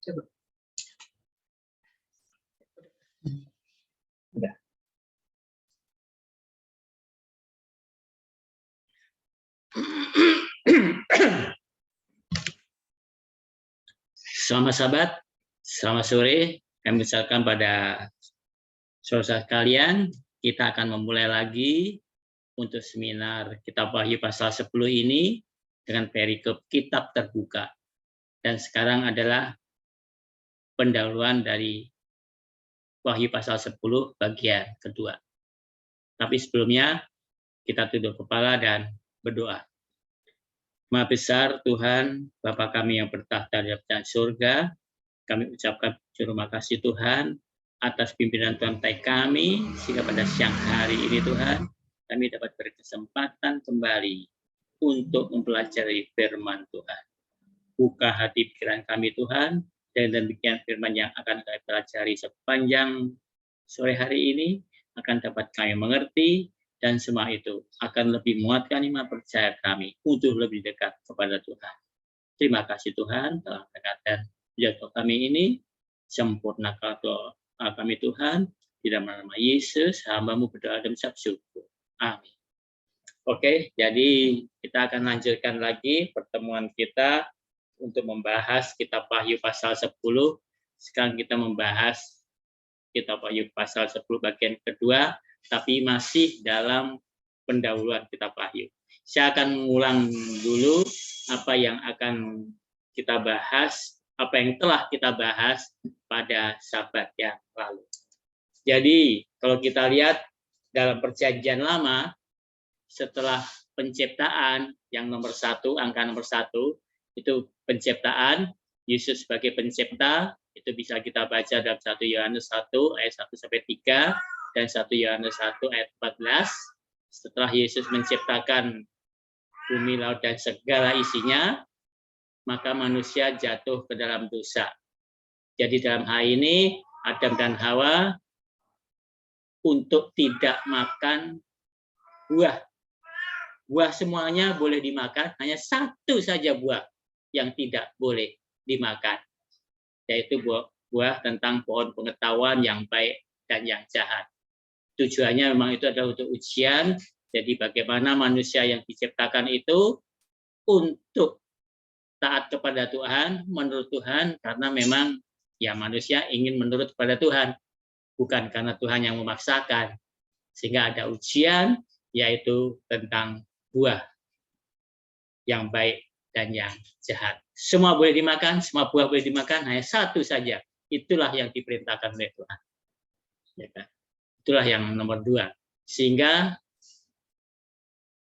Coba. Udah. Selamat sahabat, selamat sore. Kami ucapkan pada saudara kalian, kita akan memulai lagi untuk seminar Kitab Wahyu pasal 10 ini dengan perikop kitab terbuka. Dan sekarang adalah pendahuluan dari Wahyu pasal 10 bagian kedua. Tapi sebelumnya kita tunduk kepala dan berdoa. Maha besar Tuhan, Bapa kami yang bertahta di atas surga, kami ucapkan terima kasih Tuhan atas pimpinan Tuhan kami, sehingga pada siang hari ini Tuhan, kami dapat berkesempatan kembali untuk mempelajari firman Tuhan. Buka hati pikiran kami Tuhan, dan demikian firman yang akan kami pelajari sepanjang sore hari ini, akan dapat kami mengerti, dan semua itu akan lebih menguatkan iman percaya kami untuk lebih dekat kepada Tuhan. Terima kasih Tuhan telah mendengarkan jatuh kami ini, sempurnakan doa kami Tuhan, di dalam nama Yesus, hamba-Mu berdoa dan mengucap syukur. Amin. Oke, jadi kita akan lanjutkan lagi pertemuan kita untuk membahas kitab Wahyu pasal 10. Sekarang kita membahas kitab Wahyu pasal 10 bagian kedua, tapi masih dalam pendahuluan kitab Wahyu. Saya akan mengulang dulu apa yang akan kita bahas, apa yang telah kita bahas pada Sabat yang lalu. Jadi, kalau kita lihat dalam Perjanjian Lama, setelah penciptaan yang nomor 1, angka nomor 1, itu penciptaan, Yesus sebagai pencipta, itu bisa kita baca dalam 1 Yohanes 1 ayat 1-3 dan 1 Yohanes 1 ayat 14. Setelah Yesus menciptakan bumi, laut, dan segala isinya, maka manusia jatuh ke dalam dosa. Jadi dalam hal ini, Adam dan Hawa untuk tidak makan buah. Buah semuanya boleh dimakan, hanya satu saja buah yang tidak boleh dimakan, yaitu buah tentang pohon pengetahuan yang baik dan yang jahat. Tujuannya memang itu adalah untuk ujian, jadi bagaimana manusia yang diciptakan itu untuk taat kepada Tuhan, menurut Tuhan, karena memang ya manusia ingin menurut kepada Tuhan, bukan karena Tuhan yang memaksakan. Sehingga ada ujian, yaitu tentang buah yang baik dan yang jahat. Semua boleh dimakan, semua buah boleh dimakan, hanya satu saja. Itulah yang diperintahkan oleh Tuhan. Ya kan? Itulah yang nomor 2. Sehingga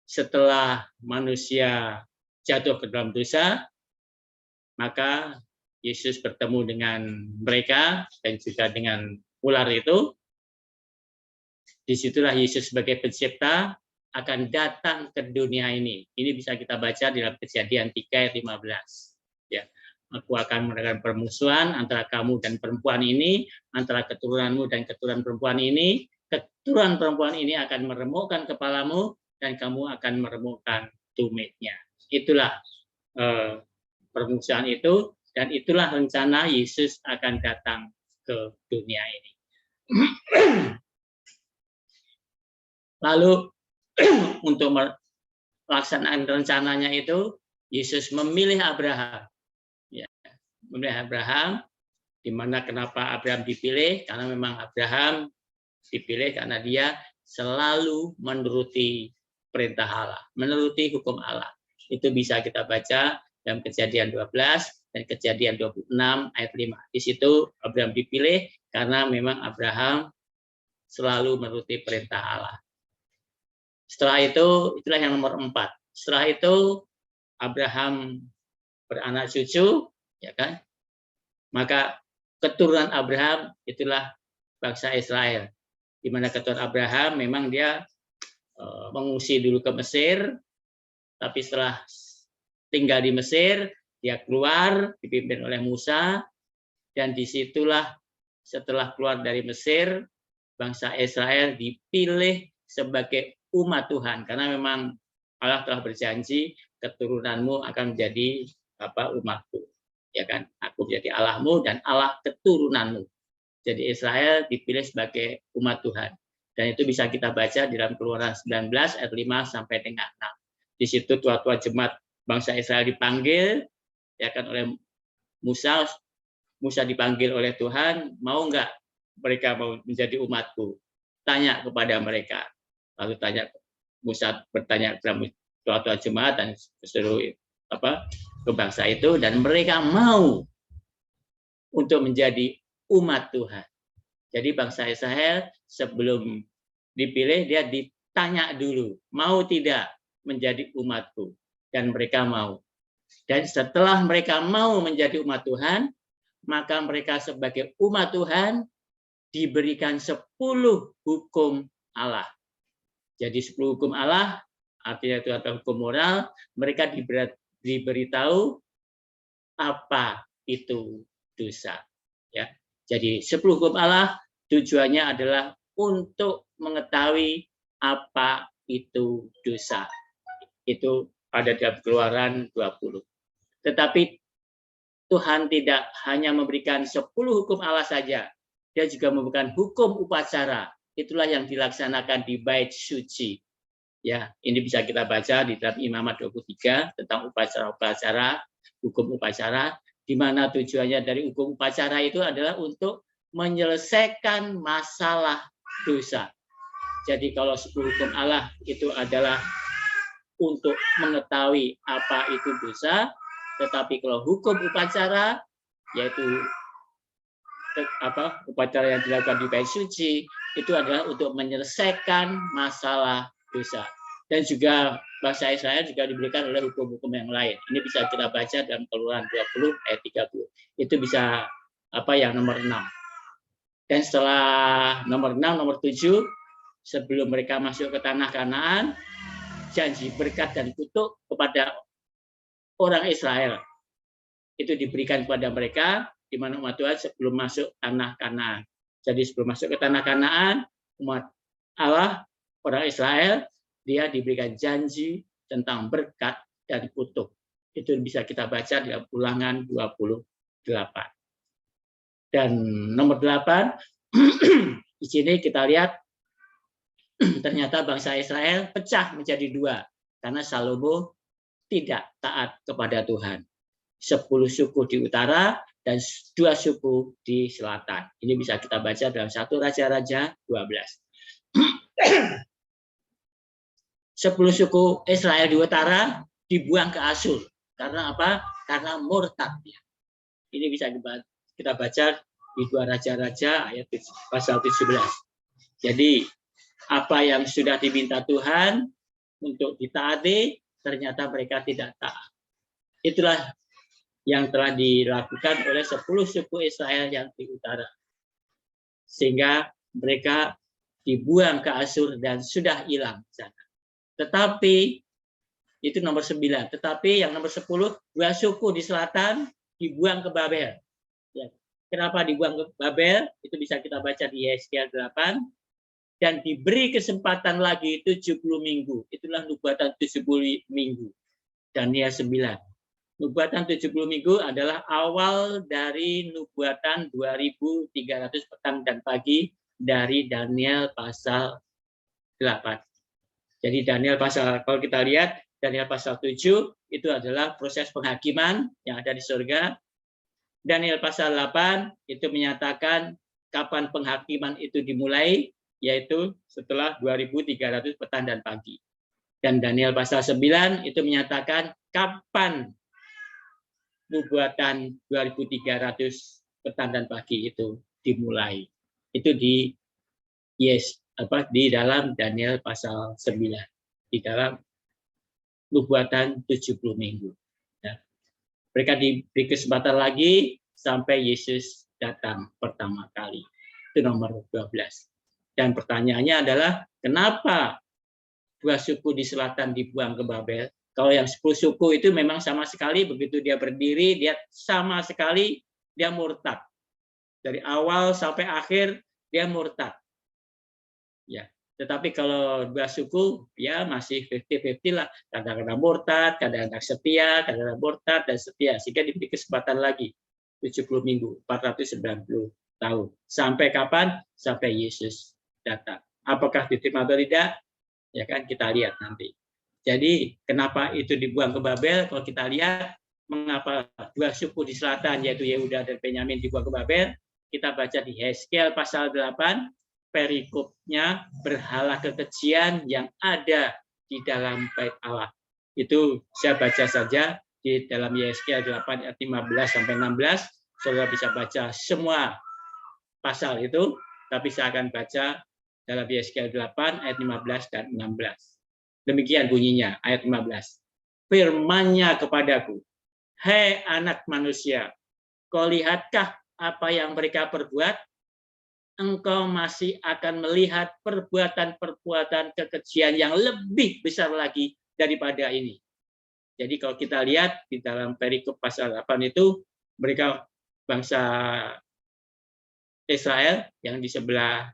setelah manusia jatuh ke dalam dosa, maka Yesus bertemu dengan mereka dan juga dengan ular itu. Disitulah Yesus sebagai pencipta akan datang ke dunia ini. Ini bisa kita baca di dalam Kejadian 3 ayat 15. Ya. Aku akan mengadakan permusuhan antara kamu dan perempuan ini, antara keturunanmu dan keturunan perempuan ini. Keturunan perempuan ini akan meremukkan kepalamu, dan kamu akan meremukkan tumitnya. Itulah permusuhan itu, dan itulah rencana Yesus akan datang ke dunia ini. Lalu untuk melaksanakan rencananya itu, Yesus memilih Abraham. Ya, memilih Abraham, di mana kenapa Abraham dipilih? Karena memang Abraham dipilih karena dia selalu menuruti perintah Allah, menuruti hukum Allah. Itu bisa kita baca dalam Kejadian 12 dan Kejadian 26 ayat 5. Di situ Abraham dipilih karena memang Abraham selalu menuruti perintah Allah. Setelah itu, itulah yang nomor 4. Setelah itu, Abraham beranak cucu, ya kan? Maka keturunan Abraham itulah bangsa Israel. Di mana keturunan Abraham memang dia mengungsi dulu ke Mesir, tapi setelah tinggal di Mesir, dia keluar dipimpin oleh Musa, dan disitulah setelah keluar dari Mesir, bangsa Israel dipilih sebagai umat Tuhan, karena memang Allah telah berjanji keturunanmu akan menjadi umatku. ya kan? Aku menjadi Allahmu dan Allah keturunanmu. Jadi Israel dipilih sebagai umat Tuhan. Dan itu bisa kita baca di dalam Keluaran 19 ayat 5 sampai dengan 6. Di situ tua-tua jemaat bangsa Israel dipanggil, ya kan, oleh Musa. Musa dipanggil oleh Tuhan, mau nggak mereka mau menjadi umatku? Tanya kepada mereka. Lalu Musa bertanya kepada tua-tua jemaat dan seluruh ke bangsa itu, dan mereka mau untuk menjadi umat Tuhan. Jadi bangsa Israel sebelum dipilih dia ditanya dulu, mau tidak menjadi umatku, dan mereka mau. Dan setelah mereka mau menjadi umat Tuhan, maka mereka sebagai umat Tuhan diberikan 10 hukum Allah. Jadi 10 hukum Allah, artinya itu adalah hukum moral, mereka diberitahu apa itu dosa. Ya. Jadi 10 hukum Allah tujuannya adalah untuk mengetahui apa itu dosa. Itu ada dalam Keluaran 20. Tetapi Tuhan tidak hanya memberikan 10 hukum Allah saja, dia juga memberikan hukum upacara. Itulah yang dilaksanakan di Bait Suci. Ya, ini bisa kita baca di dalam Imamat 23 tentang upacara-upacara, hukum upacara, di mana tujuannya dari hukum upacara itu adalah untuk menyelesaikan masalah dosa. Jadi kalau 10 hukum Allah itu adalah untuk mengetahui apa itu dosa, tetapi kalau hukum upacara, yaitu upacara yang dilakukan di Bait Suci, itu adalah untuk menyelesaikan masalah dosa. Dan juga bangsa Israel juga diberikan oleh hukum-hukum yang lain. Ini bisa kita baca dalam Keluaran 20 ayat 30. Itu bisa yang nomor 6. Dan setelah nomor 6, nomor 7, sebelum mereka masuk ke tanah Kanaan, janji berkat dan kutuk kepada orang Israel itu diberikan kepada mereka, di mana umat Tuhan sebelum masuk tanah Kanaan. Jadi sebelum masuk ke tanah Kanaan, umat Allah, orang Israel, dia diberikan janji tentang berkat dan kutuk. Itu bisa kita baca dalam Ulangan 28. Dan nomor 8, di sini kita lihat ternyata bangsa Israel pecah menjadi 2 karena Salomo tidak taat kepada Tuhan. 10 suku di utara dan 2 suku di selatan. Ini bisa kita baca dalam 1 Raja-Raja 12. 10 suku Israel di utara dibuang ke Asyur. Karena apa? Karena murtad. Ini bisa kita baca di 2 Raja-Raja ayat pasal 17. Jadi apa yang sudah diminta Tuhan untuk ditaati, ternyata mereka tidak taat. Itulah yang telah dilakukan oleh 10 suku Israel yang di utara. Sehingga mereka dibuang ke Asyur dan sudah hilang. Tetapi, itu nomor 9. Tetapi yang nomor 10, 2 suku di selatan dibuang ke Babel. Ya. Kenapa dibuang ke Babel? Itu bisa kita baca di Yesaya 8. Dan diberi kesempatan lagi 70 minggu. Itulah nubuatan 70 minggu. Daniel 9. Nubuatan 70 minggu adalah awal dari nubuatan 2300 petang dan pagi dari Daniel pasal 8. Jadi Daniel pasal, kalau kita lihat, Daniel pasal 7 itu adalah proses penghakiman yang ada di surga. Daniel pasal 8 itu menyatakan kapan penghakiman itu dimulai, yaitu setelah 2300 petang dan pagi. Dan Daniel pasal 9 itu menyatakan kapan nubuatan 2300 petang dan pagi itu dimulai. Itu di dalam Daniel pasal 9. Di dalam nubuatan 70 minggu. Ya. Mereka diberi kesempatan lagi sampai Yesus datang pertama kali. Itu nomor 12. Dan pertanyaannya adalah, kenapa 2 suku di selatan dibuang ke Babel? Kalau yang 10 suku itu memang sama sekali begitu dia berdiri, dia sama sekali dia murtad. Dari awal sampai akhir dia murtad. Ya. Tetapi kalau dua suku, ya masih 50-50 lah. Kadang-kadang murtad, kadang-kadang setia, kadang-kadang murtad dan setia. Sehingga diberi kesempatan lagi 70 minggu, 490 tahun. Sampai kapan? Sampai Yesus datang. Apakah diterima atau tidak? Ya kan, kita lihat nanti. Jadi kenapa itu dibuang ke Babel? Kalau kita lihat mengapa dua suku di selatan yaitu Yehuda dan Benyamin dibuang ke Babel, kita baca di Hezkiel pasal 8, perikopnya berhala kekejian yang ada di dalam bait Allah. Itu saya baca saja di dalam Hezkiel 8 ayat 15 sampai 16. Saudara bisa baca semua pasal itu, tapi saya akan baca dalam Hezkiel 8 ayat 15 dan 16. Demikian bunyinya ayat 15. Firman-Nya kepadaku, "Hai anak manusia, kau lihatkah apa yang mereka perbuat? Engkau masih akan melihat perbuatan-perbuatan kekejian yang lebih besar lagi daripada ini." Jadi kalau kita lihat di dalam perikop pasal 8 itu, mereka bangsa Israel yang di sebelah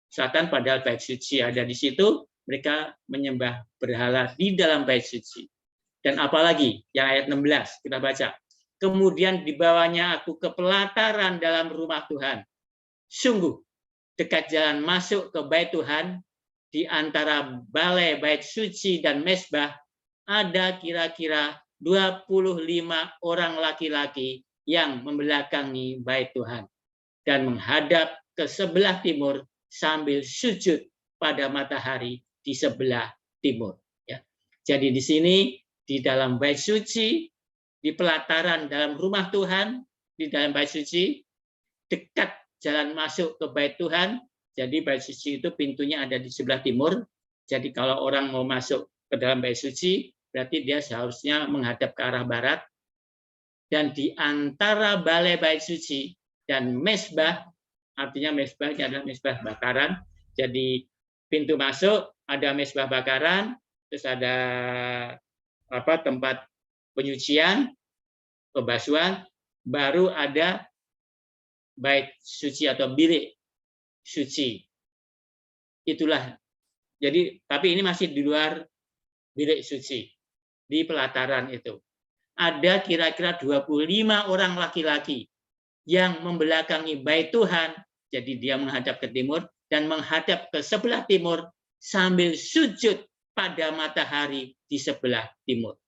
selatan, padahal bait suci ada di situ, mereka menyembah berhala di dalam bait suci. Dan apalagi yang ayat 16 kita baca, kemudian dibawanya aku ke pelataran dalam rumah Tuhan. Sungguh dekat jalan masuk ke bait Tuhan, di antara balai bait suci dan mezbah ada kira-kira 25 orang laki-laki yang membelakangi bait Tuhan dan menghadap ke sebelah timur sambil sujud pada matahari di sebelah timur. Ya. Jadi di sini di dalam bait suci, di pelataran dalam rumah Tuhan, di dalam bait suci, dekat jalan masuk ke bait Tuhan. Jadi bait suci itu pintunya ada di sebelah timur. Jadi kalau orang mau masuk ke dalam bait suci, berarti dia seharusnya menghadap ke arah barat. Dan di antara balai bait suci dan mezbah, artinya mezbahnya adalah mezbah bakaran. Jadi pintu masuk ada mezbah bakaran, terus ada tempat penyucian, pembasuhan, baru ada bait suci atau bilik suci. Itulah. Jadi tapi ini masih di luar bilik suci, di pelataran itu. Ada kira-kira 25 orang laki-laki yang membelakangi bait Tuhan. Jadi dia menghadap ke timur dan menghadap ke sebelah timur sambil sujud pada matahari di sebelah timur.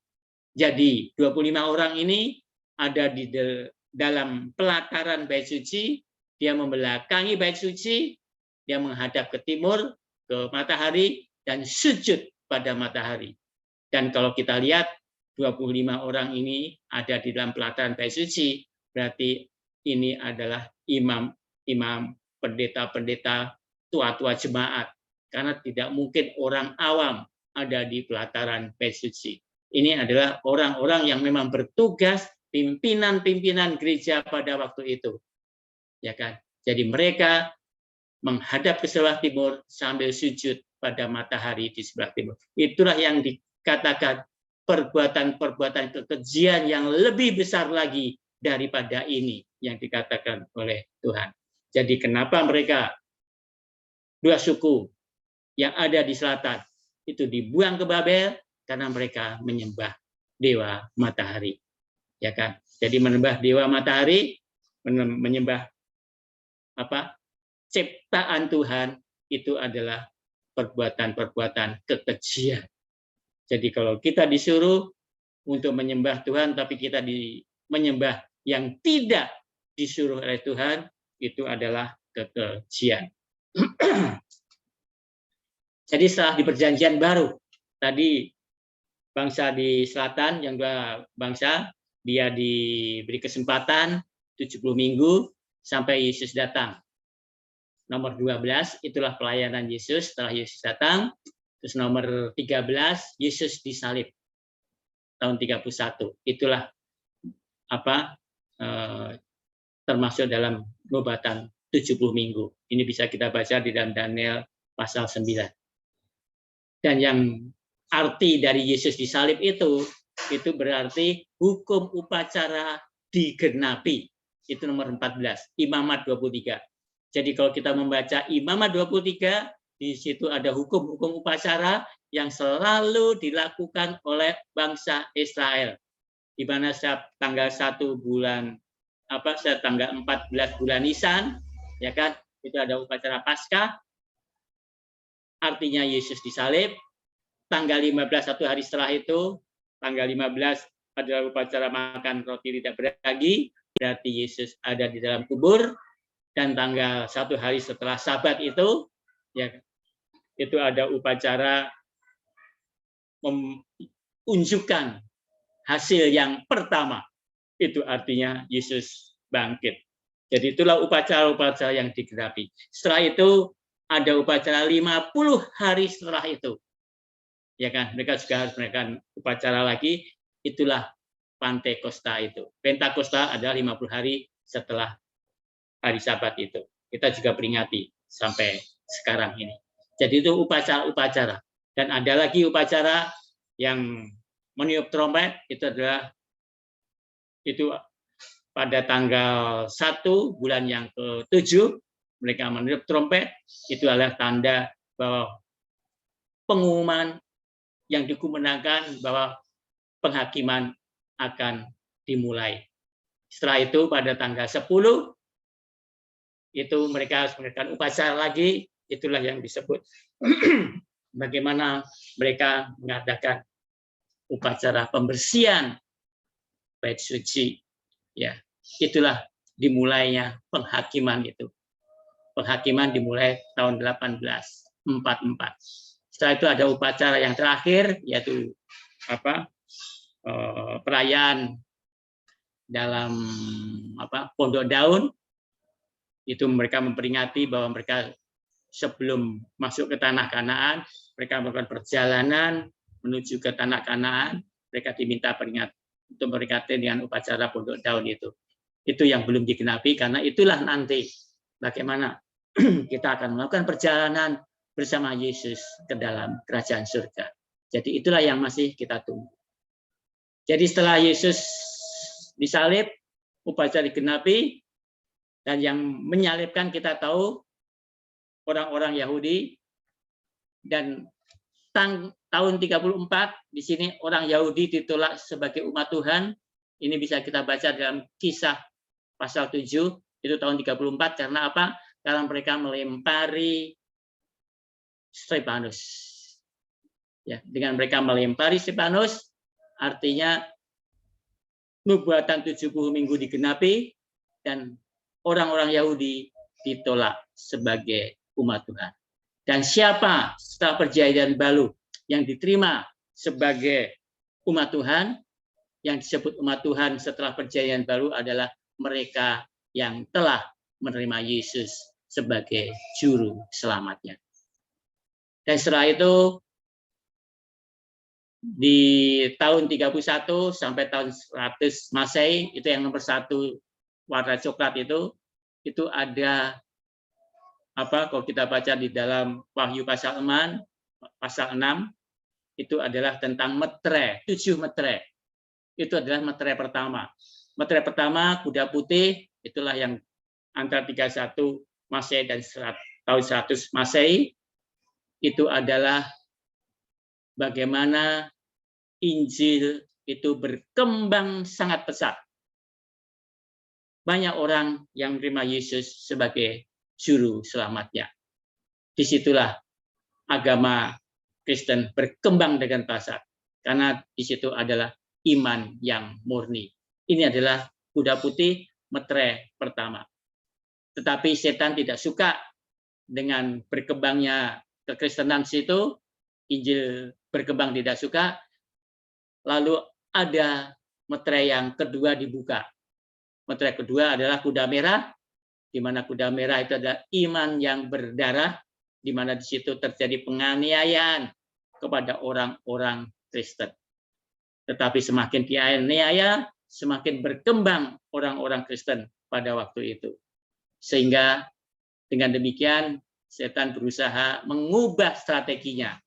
Jadi 25 orang ini ada di dalam pelataran bait suci, dia membelakangi bait suci, dia menghadap ke timur, ke matahari, dan sujud pada matahari. Dan kalau kita lihat 25 orang ini ada di dalam pelataran bait suci, berarti ini adalah imam-imam, pendeta-pendeta, tua-tua jemaat. Karena tidak mungkin orang awam ada di pelataran bait suci. Ini adalah orang-orang yang memang bertugas, pimpinan-pimpinan gereja pada waktu itu. Ya kan? Jadi mereka menghadap ke sebelah timur sambil sujud pada matahari di sebelah timur. Itulah yang dikatakan perbuatan-perbuatan kekejian yang lebih besar lagi daripada ini yang dikatakan oleh Tuhan. Jadi kenapa mereka dua suku yang ada di selatan itu dibuang ke Babel? Karena mereka menyembah dewa matahari. Ya kan? Jadi menyembah dewa matahari, menyembah ciptaan Tuhan, itu adalah perbuatan-perbuatan kekejian. Jadi kalau kita disuruh untuk menyembah Tuhan, tapi kita menyembah yang tidak disuruh oleh Tuhan, itu adalah kekejian. Jadi setelah di perjanjian baru, tadi bangsa di selatan, yang dua bangsa, dia diberi kesempatan 70 minggu sampai Yesus datang. Nomor 12, itulah pelayanan Yesus setelah Yesus datang. Terus nomor 13, Yesus disalib tahun 31. Itulah termasuk dalam pengobatan 70 minggu. Ini bisa kita baca di dalam Daniel pasal 9. Dan yang arti dari Yesus disalib itu berarti hukum upacara digenapi. Itu nomor 14, Imamat 23. Jadi kalau kita membaca Imamat 23, di situ ada hukum-hukum upacara yang selalu dilakukan oleh bangsa Israel. Di mana setiap tanggal 1 bulan tanggal 14 bulan Nisan, ya kan, itu ada upacara Paskah, artinya Yesus disalib. Tanggal 15 satu hari setelah itu, tanggal 15 adalah upacara makan roti tidak beragi, berarti Yesus ada di dalam kubur. Dan tanggal 1 hari setelah Sabat itu, ya, itu ada upacara menunjukkan hasil yang pertama. Itu artinya Yesus bangkit. Jadi itulah upacara-upacara yang digenapi. Setelah itu ada upacara 50 hari setelah itu. Ya kan, mereka juga harus melakukan upacara lagi. Itulah Pantekosta itu. Pentakosta adalah 50 hari setelah hari Sabat itu. Kita juga peringati sampai sekarang ini. Jadi itu upacara-upacara. Dan ada lagi upacara yang meniup trompet, itu adalah pada tanggal 1 bulan yang ke-7 mereka meniup trompet. Itu adalah tanda bahwa pengumuman yang dikumenangkan bahwa penghakiman akan dimulai. Setelah itu pada tanggal 10 itu mereka harus melakukan upacara lagi. Itulah yang disebut bagaimana mereka mengadakan upacara pembersihan bait suci. Ya, itulah dimulainya penghakiman itu. Penghakiman dimulai tahun 1844. Setelah itu ada upacara yang terakhir, yaitu perayaan dalam Pondok Daun. Itu mereka memperingati bahwa mereka sebelum masuk ke tanah Kanaan, mereka melakukan perjalanan menuju ke tanah Kanaan. Mereka diminta untuk memperingati dengan upacara Pondok Daun itu. Itu yang belum digenapi, karena itulah nanti bagaimana kita akan melakukan perjalanan bersama Yesus ke dalam kerajaan surga. Jadi itulah yang masih kita tunggu. Jadi setelah Yesus disalib, upacara digenapi, dan yang menyalibkan kita tahu orang-orang Yahudi, dan tahun 34 di sini orang Yahudi ditolak sebagai umat Tuhan. Ini bisa kita baca dalam Kisah pasal 7, itu tahun 34. Karena apa? Karena mereka melempari Stefanus. Ya, dengan mereka melempari Stefanus, artinya nubuatan 70 minggu digenapi dan orang-orang Yahudi ditolak sebagai umat Tuhan. Dan siapa setelah perjanjian baru yang diterima sebagai umat Tuhan, yang disebut umat Tuhan setelah perjanjian baru adalah mereka yang telah menerima Yesus sebagai juru selamatnya. Dan setelah itu di tahun 31 sampai tahun 100 Masehi, itu yang nomor 1 warna coklat itu ada kalau kita baca di dalam Wahyu pasal 6 itu adalah tentang metre, 7 metre. Itu adalah metre pertama. Metre pertama kuda putih, itulah yang antara 31 Masehi dan tahun 100 Masehi. Itu adalah bagaimana Injil itu berkembang sangat pesat. Banyak orang yang menerima Yesus sebagai juru selamatnya. Disitulah agama Kristen berkembang dengan pesat, karena di situ adalah iman yang murni. Ini adalah kuda putih metre pertama. Tetapi setan tidak suka dengan berkembangnya kekristenan situ, Injil berkembang tidak suka. Lalu ada metre yang kedua dibuka. Metre kedua adalah kuda merah, di mana kuda merah itu adalah iman yang berdarah, di mana di situ terjadi penganiayaan kepada orang-orang Kristen. Tetapi semakin dianiaya, semakin berkembang orang-orang Kristen pada waktu itu. Sehingga dengan demikian setan berusaha mengubah strateginya.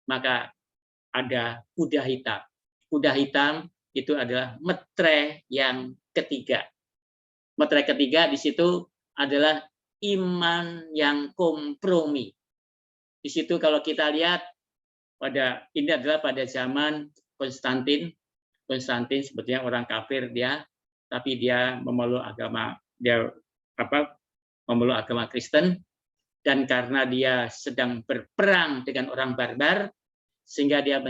Maka ada kuda hitam. Kuda hitam itu adalah metre yang ketiga. Metre ketiga di situ adalah iman yang kompromi. Di situ kalau kita lihat ini adalah pada zaman Konstantin. Konstantin sebetulnya orang kafir dia, tapi dia memeluk agama memeluk agama Kristen, dan karena dia sedang berperang dengan orang barbar, sehingga dia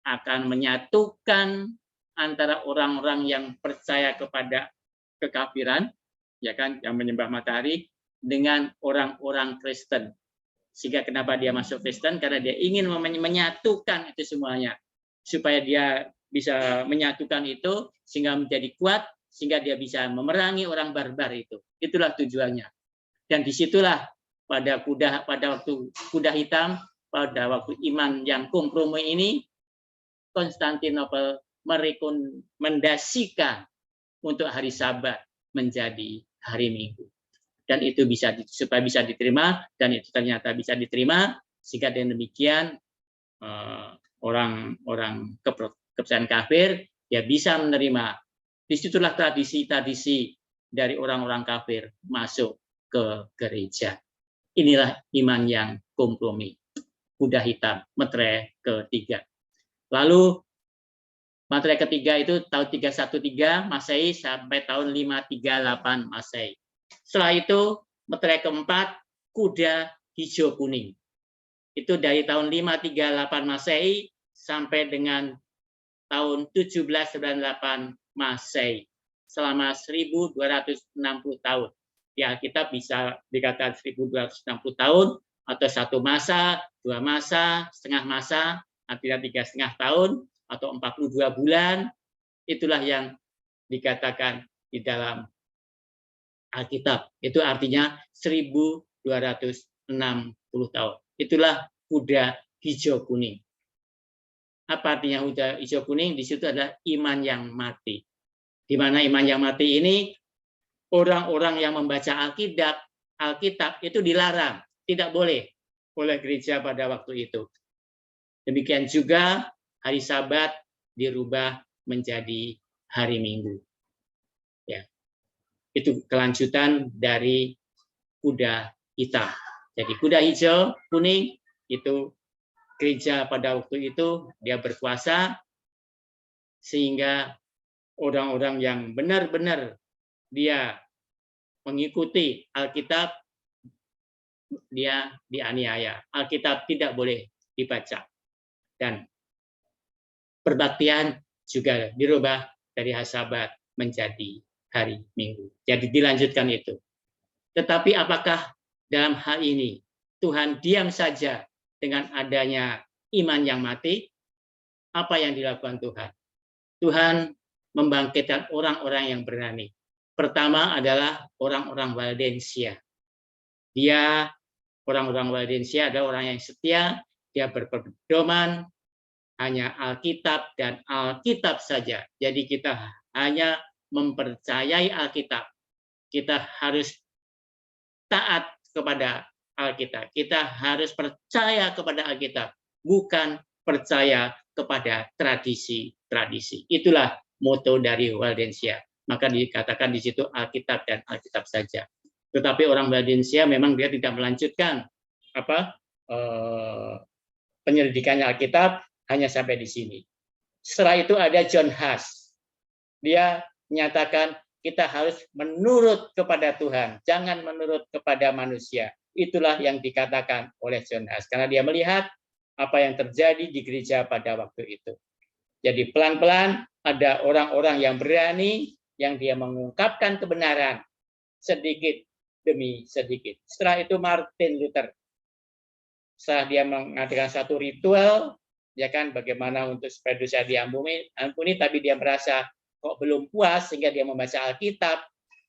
akan menyatukan antara orang-orang yang percaya kepada kekafiran, ya kan, yang menyembah matahari, dengan orang-orang Kristen. Sehingga kenapa dia masuk Kristen? Karena dia ingin menyatukan itu semuanya, supaya dia bisa menyatukan itu sehingga menjadi kuat, sehingga dia bisa memerangi orang barbar itu. Itulah tujuannya. Dan disitulah pada waktu kuda hitam, pada waktu iman yang kompromi ini, Konstantinopel merekomendasikan untuk hari Sabat menjadi hari Minggu. Dan itu supaya bisa diterima, dan itu ternyata bisa diterima, sehingga dengan demikian orang-orang kepercayaan kafir ya bisa menerima. Disitulah tradisi-tradisi dari orang-orang kafir masuk ke gereja. Inilah iman yang kompromi. Kuda hitam, meterai ketiga. Lalu materai ketiga itu tahun 313 Masehi sampai tahun 538 Masehi. Setelah itu meterai keempat, kuda hijau kuning. Itu dari tahun 538 Masehi sampai dengan tahun 1798 Masehi. Selama 1260 tahun. Di Alkitab bisa dikatakan 1260 tahun, atau 1 masa, 2 masa, setengah masa, artinya 3,5 tahun, atau 42 bulan. Itulah yang dikatakan di dalam Alkitab. Itu artinya 1260 tahun. Itulah kuda hijau kuning. Apa artinya kuda hijau kuning? Di situ adalah iman yang mati. Di mana iman yang mati ini, orang-orang yang membaca Alkitab itu dilarang, tidak boleh oleh gereja pada waktu itu. Demikian juga hari Sabat dirubah menjadi hari Minggu. Ya. Itu kelanjutan dari kuda hitam. Jadi kuda hijau, kuning, itu gereja pada waktu itu dia berkuasa, sehingga orang-orang yang benar-benar dia mengikuti Alkitab, dia dianiaya. Alkitab tidak boleh dibaca. Dan perbaktian juga dirubah dari hari Sabat menjadi hari Minggu. Jadi dilanjutkan itu. Tetapi apakah dalam hal ini Tuhan diam saja dengan adanya iman yang mati? Apa yang dilakukan Tuhan? Tuhan membangkitkan orang-orang yang berani. Pertama adalah orang-orang Waldensia. Orang-orang Waldensia adalah orang yang setia, dia berpedoman hanya Alkitab dan Alkitab saja. Jadi kita hanya mempercayai Alkitab. Kita harus taat kepada Alkitab. Kita harus percaya kepada Alkitab, bukan percaya kepada tradisi-tradisi. Itulah moto dari Waldensia. Maka dikatakan di situ Alkitab dan Alkitab saja. Tetapi orang Waldensia memang dia tidak melanjutkan penyelidikannya Alkitab, hanya sampai di sini. Setelah itu ada John Huss. Dia menyatakan kita harus menurut kepada Tuhan, jangan menurut kepada manusia. Itulah yang dikatakan oleh John Huss. Karena dia melihat apa yang terjadi di gereja pada waktu itu. Jadi pelan-pelan ada orang-orang yang berani, yang dia mengungkapkan kebenaran sedikit demi sedikit. Setelah itu Martin Luther. Setelah dia mengadakan satu ritual, ya kan, bagaimana untuk supaya dosa diampuni, tapi dia merasa kok belum puas, sehingga dia membaca Alkitab,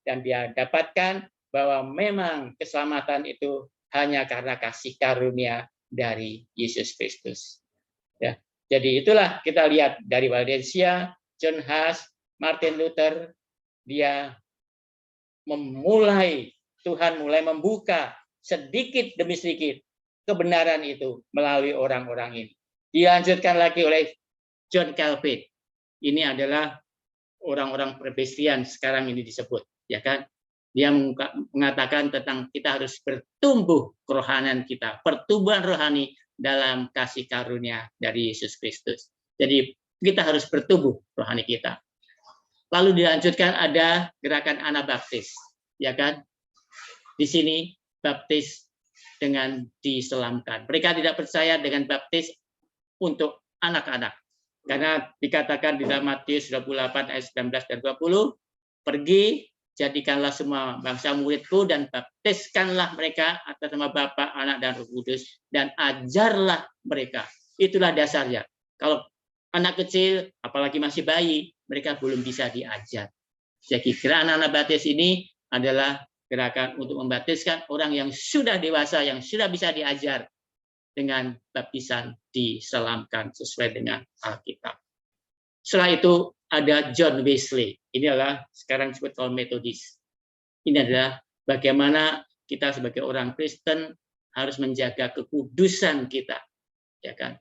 dan dia dapatkan bahwa memang keselamatan itu hanya karena kasih karunia dari Yesus Kristus. Ya. Jadi itulah kita lihat dari Waldensia, John Huss, Martin Luther, dia Tuhan mulai membuka sedikit demi sedikit kebenaran itu melalui orang-orang ini. Dilanjutkan lagi oleh John Calvin. Ini adalah orang-orang Presbyterian sekarang ini disebut, ya kan? Dia mengatakan tentang kita harus bertumbuh kerohanian kita, pertumbuhan rohani dalam kasih karunia dari Yesus Kristus. Jadi kita harus bertumbuh rohani kita. Lalu dilanjutkan ada gerakan Anabaptis, ya kan? Di sini baptis dengan diselamkan. Mereka tidak percaya dengan baptis untuk anak-anak. Karena dikatakan di dalam Matius 28 ayat 19 dan 20, pergi, jadikanlah semua bangsa muridku dan baptiskanlah mereka atas nama Bapa, Anak, dan Roh Kudus, dan ajarlah mereka. Itulah dasarnya. Kalau anak kecil, apalagi masih bayi, mereka belum bisa diajar. Jadi gerakan Anabaptis ini adalah gerakan untuk membaptiskan orang yang sudah dewasa, yang sudah bisa diajar dengan baptisan diselamkan sesuai dengan Alkitab. Setelah itu ada John Wesley. Ini adalah sekarang disebut kaum Metodis. Ini adalah bagaimana kita sebagai orang Kristen harus menjaga kekudusan kita, ya kan?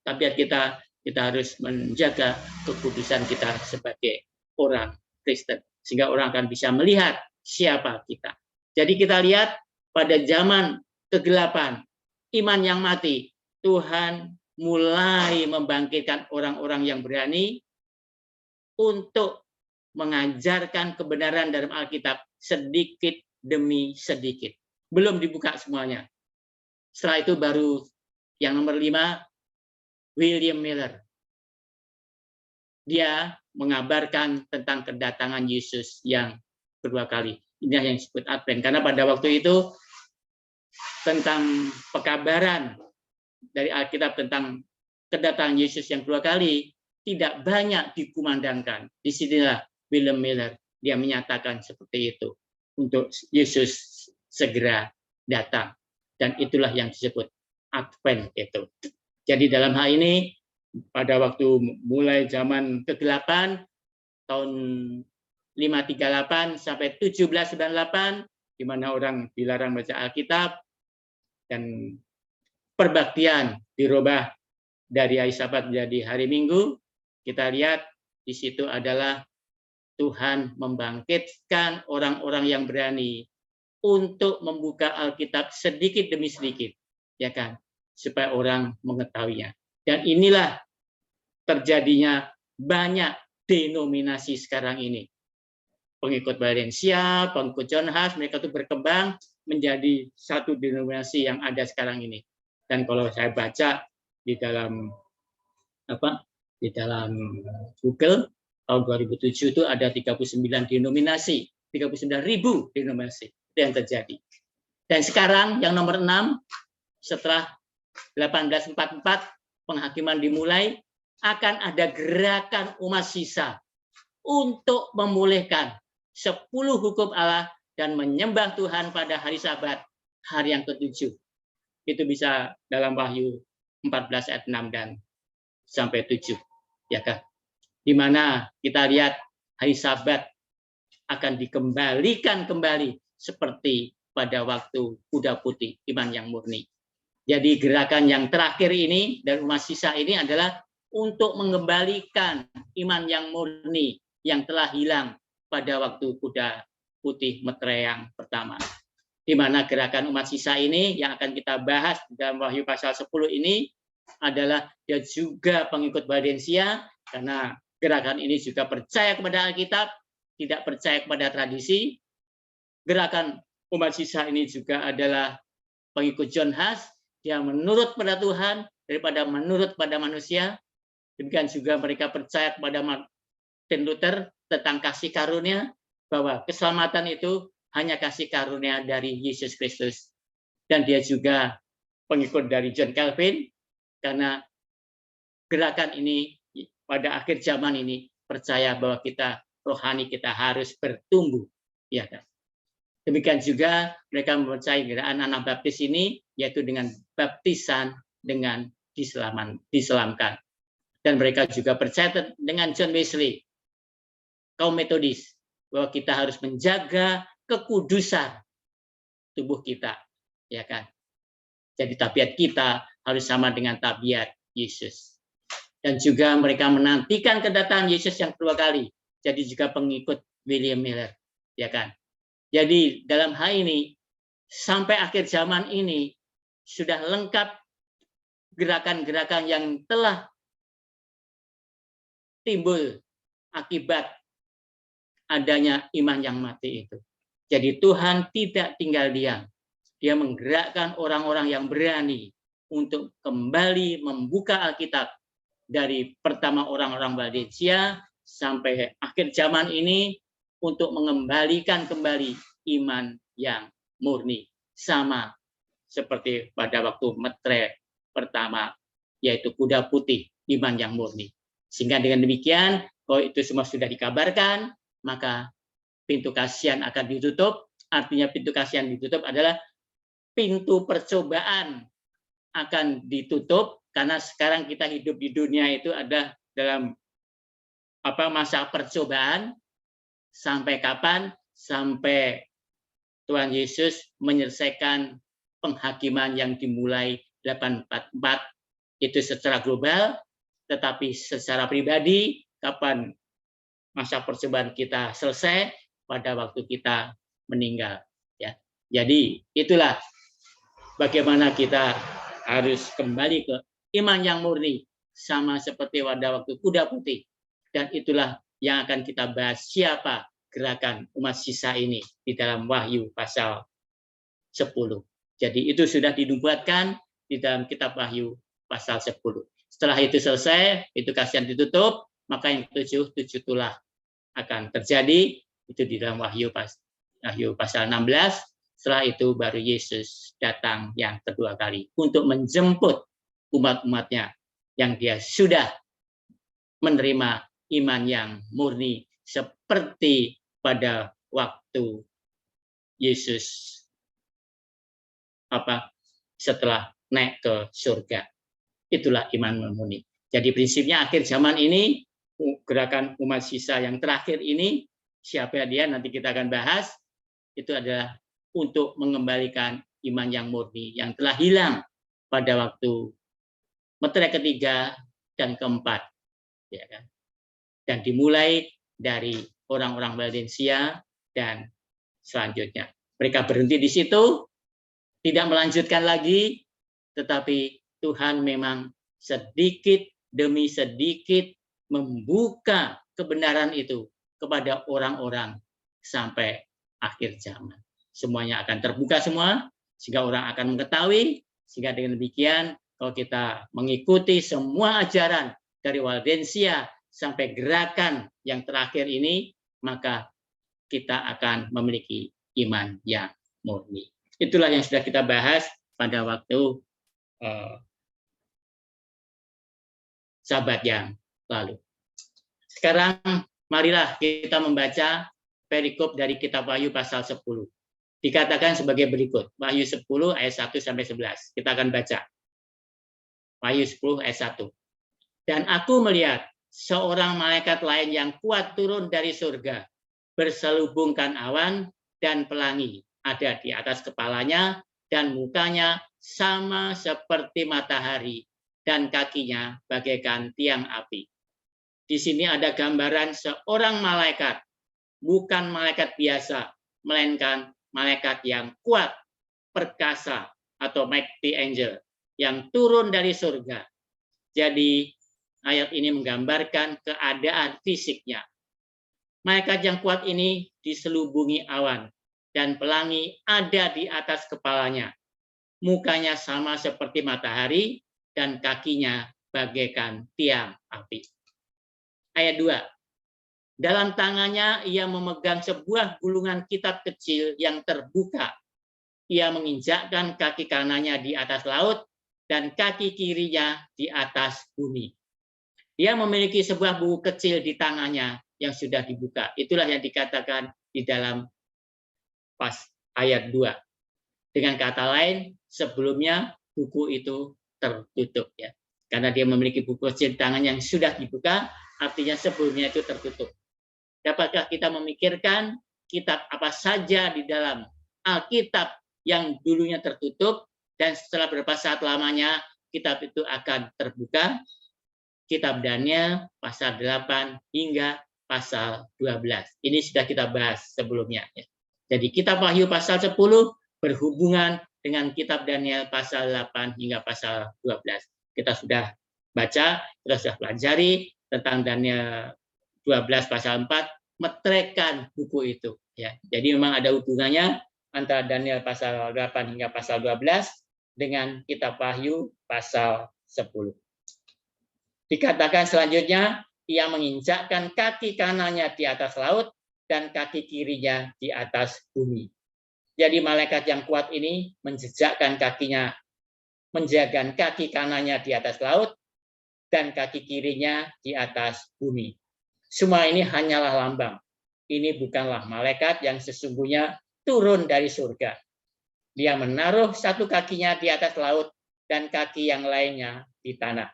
Tabiat kita harus menjaga kekudusan kita sebagai orang Kristen, sehingga orang akan bisa melihat siapa kita. Jadi kita lihat pada zaman kegelapan, iman yang mati, Tuhan mulai membangkitkan orang-orang yang berani untuk mengajarkan kebenaran dalam Alkitab sedikit demi sedikit. Belum dibuka semuanya. Setelah itu baru yang nomor 5, William Miller. Dia mengabarkan tentang kedatangan Yesus yang kedua kali. Ini yang disebut Advent. Karena pada waktu itu tentang pekabaran dari Alkitab tentang kedatangan Yesus yang kedua kali tidak banyak dikumandangkan. Disinilah William Miller dia menyatakan seperti itu untuk Yesus segera datang, dan itulah yang disebut Advent itu. Jadi dalam hal ini pada waktu mulai zaman kegelapan tahun 538 sampai 1798 di mana orang dilarang baca Alkitab dan perbaktian dirubah dari hari Sabat menjadi hari Minggu. Kita lihat di situ adalah Tuhan membangkitkan orang-orang yang berani untuk membuka Alkitab sedikit demi sedikit, ya kan, supaya orang mengetahuinya. Dan inilah terjadinya banyak denominasi sekarang ini. Pengikut Valencia, pengikut John Huss, mereka itu berkembang menjadi satu denominasi yang ada sekarang ini. Dan kalau saya baca di dalam Google tahun 2007 itu ada 39 denominasi, 39.000 denominasi itu yang terjadi. Dan sekarang yang nomor 6 setelah 1844 penghakiman dimulai, akan ada gerakan umat sisa untuk memulihkan 10 hukum Allah dan menyembah Tuhan pada hari Sabat, hari yang ke-7. Itu bisa dalam Wahyu 14 ayat 6 dan sampai 7. Ya kan? Di mana kita lihat hari Sabat akan dikembalikan kembali seperti pada waktu kuda putih, iman yang murni. Jadi gerakan yang terakhir ini dan umat sisa ini adalah untuk mengembalikan iman yang murni yang telah hilang pada waktu kuda putih meterai yang pertama. Di mana gerakan umat sisa ini yang akan kita bahas dalam Wahyu pasal 10 ini adalah dia juga pengikut Valencia, karena gerakan ini juga percaya kepada Alkitab, tidak percaya kepada tradisi. Gerakan umat sisa ini juga adalah pengikut John Huss, dia menurut pada Tuhan daripada menurut pada manusia. Demikian juga mereka percaya kepada Martin Luther tentang kasih karunia, bahwa keselamatan itu hanya kasih karunia dari Yesus Kristus. Dan dia juga pengikut dari John Calvin, karena gerakan ini pada akhir zaman ini percaya bahwa kita rohani kita harus bertumbuh, ya kan? Demikian juga mereka mempercayai gerakan Anabaptis ini, yaitu dengan baptisan dengan diselamkan. Dan mereka juga percaya dengan John Wesley, kaum Metodis, bahwa kita harus menjaga kekudusan tubuh kita, ya kan? Jadi tabiat kita harus sama dengan tabiat Yesus. Dan juga mereka menantikan kedatangan Yesus yang kedua kali. Jadi juga pengikut William Miller, ya kan? Jadi dalam hal ini, sampai akhir zaman ini, sudah lengkap gerakan-gerakan yang telah timbul akibat adanya iman yang mati itu. Jadi Tuhan tidak tinggal diam. Dia menggerakkan orang-orang yang berani untuk kembali membuka Alkitab dari pertama orang-orang Laodikia sampai akhir zaman ini untuk mengembalikan kembali iman yang murni. Sama seperti pada waktu metre pertama, yaitu kuda putih, iman yang murni. Sehingga dengan demikian, kalau itu semua sudah dikabarkan, maka pintu kasihan akan ditutup. Artinya pintu kasihan ditutup adalah pintu percobaan akan ditutup, karena sekarang kita hidup di dunia itu ada dalam masa percobaan. Sampai kapan? Sampai Tuhan Yesus menyelesaikan penghakiman yang dimulai 844 itu secara global, tetapi secara pribadi kapan masa percobaan kita selesai? Pada waktu kita meninggal, ya. Jadi itulah bagaimana kita harus kembali ke iman yang murni, sama seperti pada waktu kuda putih. Dan itulah yang akan kita bahas, siapa gerakan umat sisa ini di dalam Wahyu pasal 10. Jadi itu sudah dinubuatkan di dalam kitab Wahyu pasal 10. Setelah itu selesai, itu kasihan ditutup, maka yang tujuh tulah akan terjadi, itu di dalam Wahyu pasal 16. Setelah itu baru Yesus datang yang kedua kali untuk menjemput umat-umatnya yang dia sudah menerima iman yang murni seperti pada waktu Yesus setelah naik ke surga. Itulah iman murni. Jadi prinsipnya akhir zaman ini, gerakan umat sisa yang terakhir ini, siapa dia nanti kita akan bahas, itu adalah untuk mengembalikan iman yang murni yang telah hilang pada waktu metre ketiga dan keempat, ya kan? Dan dimulai dari orang-orang Laodikia dan selanjutnya. Mereka berhenti di situ, tidak melanjutkan lagi, tetapi Tuhan memang sedikit demi sedikit membuka kebenaran itu kepada orang-orang sampai akhir zaman. Semuanya akan terbuka semua, sehingga orang akan mengetahui, sehingga dengan demikian kalau kita mengikuti semua ajaran dari Waldensia sampai gerakan yang terakhir ini, maka kita akan memiliki iman yang murni. Itulah yang sudah kita bahas pada waktu Sabat yang lalu. Sekarang marilah kita membaca perikop dari kitab Wahyu pasal 10. Dikatakan sebagai berikut, Wahyu 10 ayat 1 sampai 11. Kita akan baca. Wahyu 10 ayat 1. Dan aku melihat seorang malaikat lain yang kuat turun dari surga, berselubungkan awan dan pelangi ada di atas kepalanya, dan mukanya sama seperti matahari, dan kakinya bagaikan tiang api. Di sini ada gambaran seorang malaikat, bukan malaikat biasa, melainkan malaikat yang kuat, perkasa, atau mighty angel, yang turun dari surga. Jadi ayat ini menggambarkan keadaan fisiknya. Malaikat yang kuat ini diselubungi awan, dan pelangi ada di atas kepalanya. Mukanya sama seperti matahari, dan kakinya bagaikan tiang api. Ayat 2. Dalam tangannya ia memegang sebuah gulungan kitab kecil yang terbuka. Ia menginjakkan kaki kanannya di atas laut dan kaki kirinya di atas bumi. Dia memiliki sebuah buku kecil di tangannya yang sudah dibuka. Itulah yang dikatakan di dalam ayat 2. Dengan kata lain, sebelumnya buku itu tertutup, ya. Karena dia memiliki buku kecil di tangan yang sudah dibuka, artinya sebelumnya itu tertutup. Dapatkah kita memikirkan kitab apa saja di dalam Alkitab yang dulunya tertutup, dan setelah beberapa saat lamanya kitab itu akan terbuka? Kitab Daniel pasal 8 hingga pasal 12. Ini sudah kita bahas sebelumnya, ya. Jadi kitab Wahyu pasal 10 berhubungan dengan kitab Daniel pasal 8 hingga pasal 12. Kita sudah baca, kita sudah pelajari tentang Daniel 12 pasal 4, metrekan buku itu. Ya, jadi memang ada hubungannya antara Daniel pasal 8 hingga pasal 12 dengan kitab Wahyu pasal 10. Dikatakan selanjutnya, ia menginjakkan kaki kanannya di atas laut dan kaki kirinya di atas bumi. Jadi malaikat yang kuat ini menjejakkan kakinya, menjaga kaki kanannya di atas laut dan kaki kirinya di atas bumi. Semua ini hanyalah lambang. Ini bukanlah malaikat yang sesungguhnya turun dari surga. Dia menaruh satu kakinya di atas laut dan kaki yang lainnya di tanah.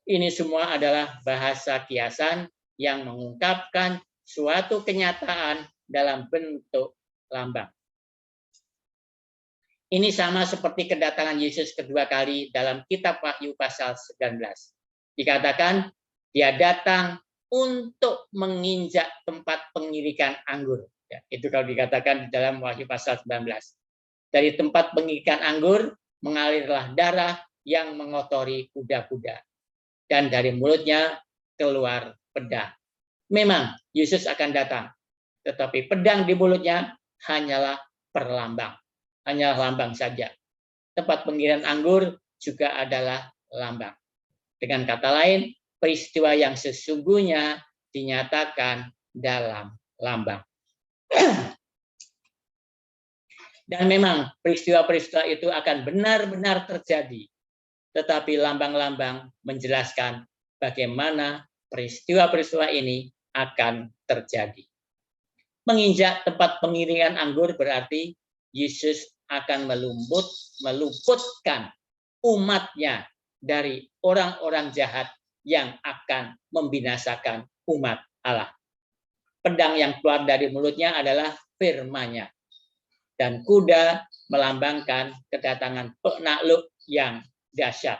Ini semua adalah bahasa kiasan yang mengungkapkan suatu kenyataan dalam bentuk lambang. Ini sama seperti kedatangan Yesus kedua kali dalam kitab Wahyu pasal 19. Dikatakan dia datang untuk menginjak tempat pengirikan anggur. Ya, itu kalau dikatakan di dalam Wahyu pasal 19. Dari tempat pengirikan anggur mengalirlah darah yang mengotori kuda-kuda. Dan dari mulutnya keluar pedang. Memang Yesus akan datang, tetapi pedang di mulutnya hanyalah perlambang, hanyalah lambang saja. Tempat pengirian anggur juga adalah lambang. Dengan kata lain, peristiwa yang sesungguhnya dinyatakan dalam lambang. Dan memang peristiwa-peristiwa itu akan benar-benar terjadi. Tetapi lambang-lambang menjelaskan bagaimana peristiwa-peristiwa ini akan terjadi. Menginjak tempat pengiringan anggur berarti Yesus akan meluputkan umatnya dari orang-orang jahat yang akan membinasakan umat Allah. Pedang yang keluar dari mulutnya adalah firman-Nya. Dan kuda melambangkan kedatangan penakluk yang dahsyat.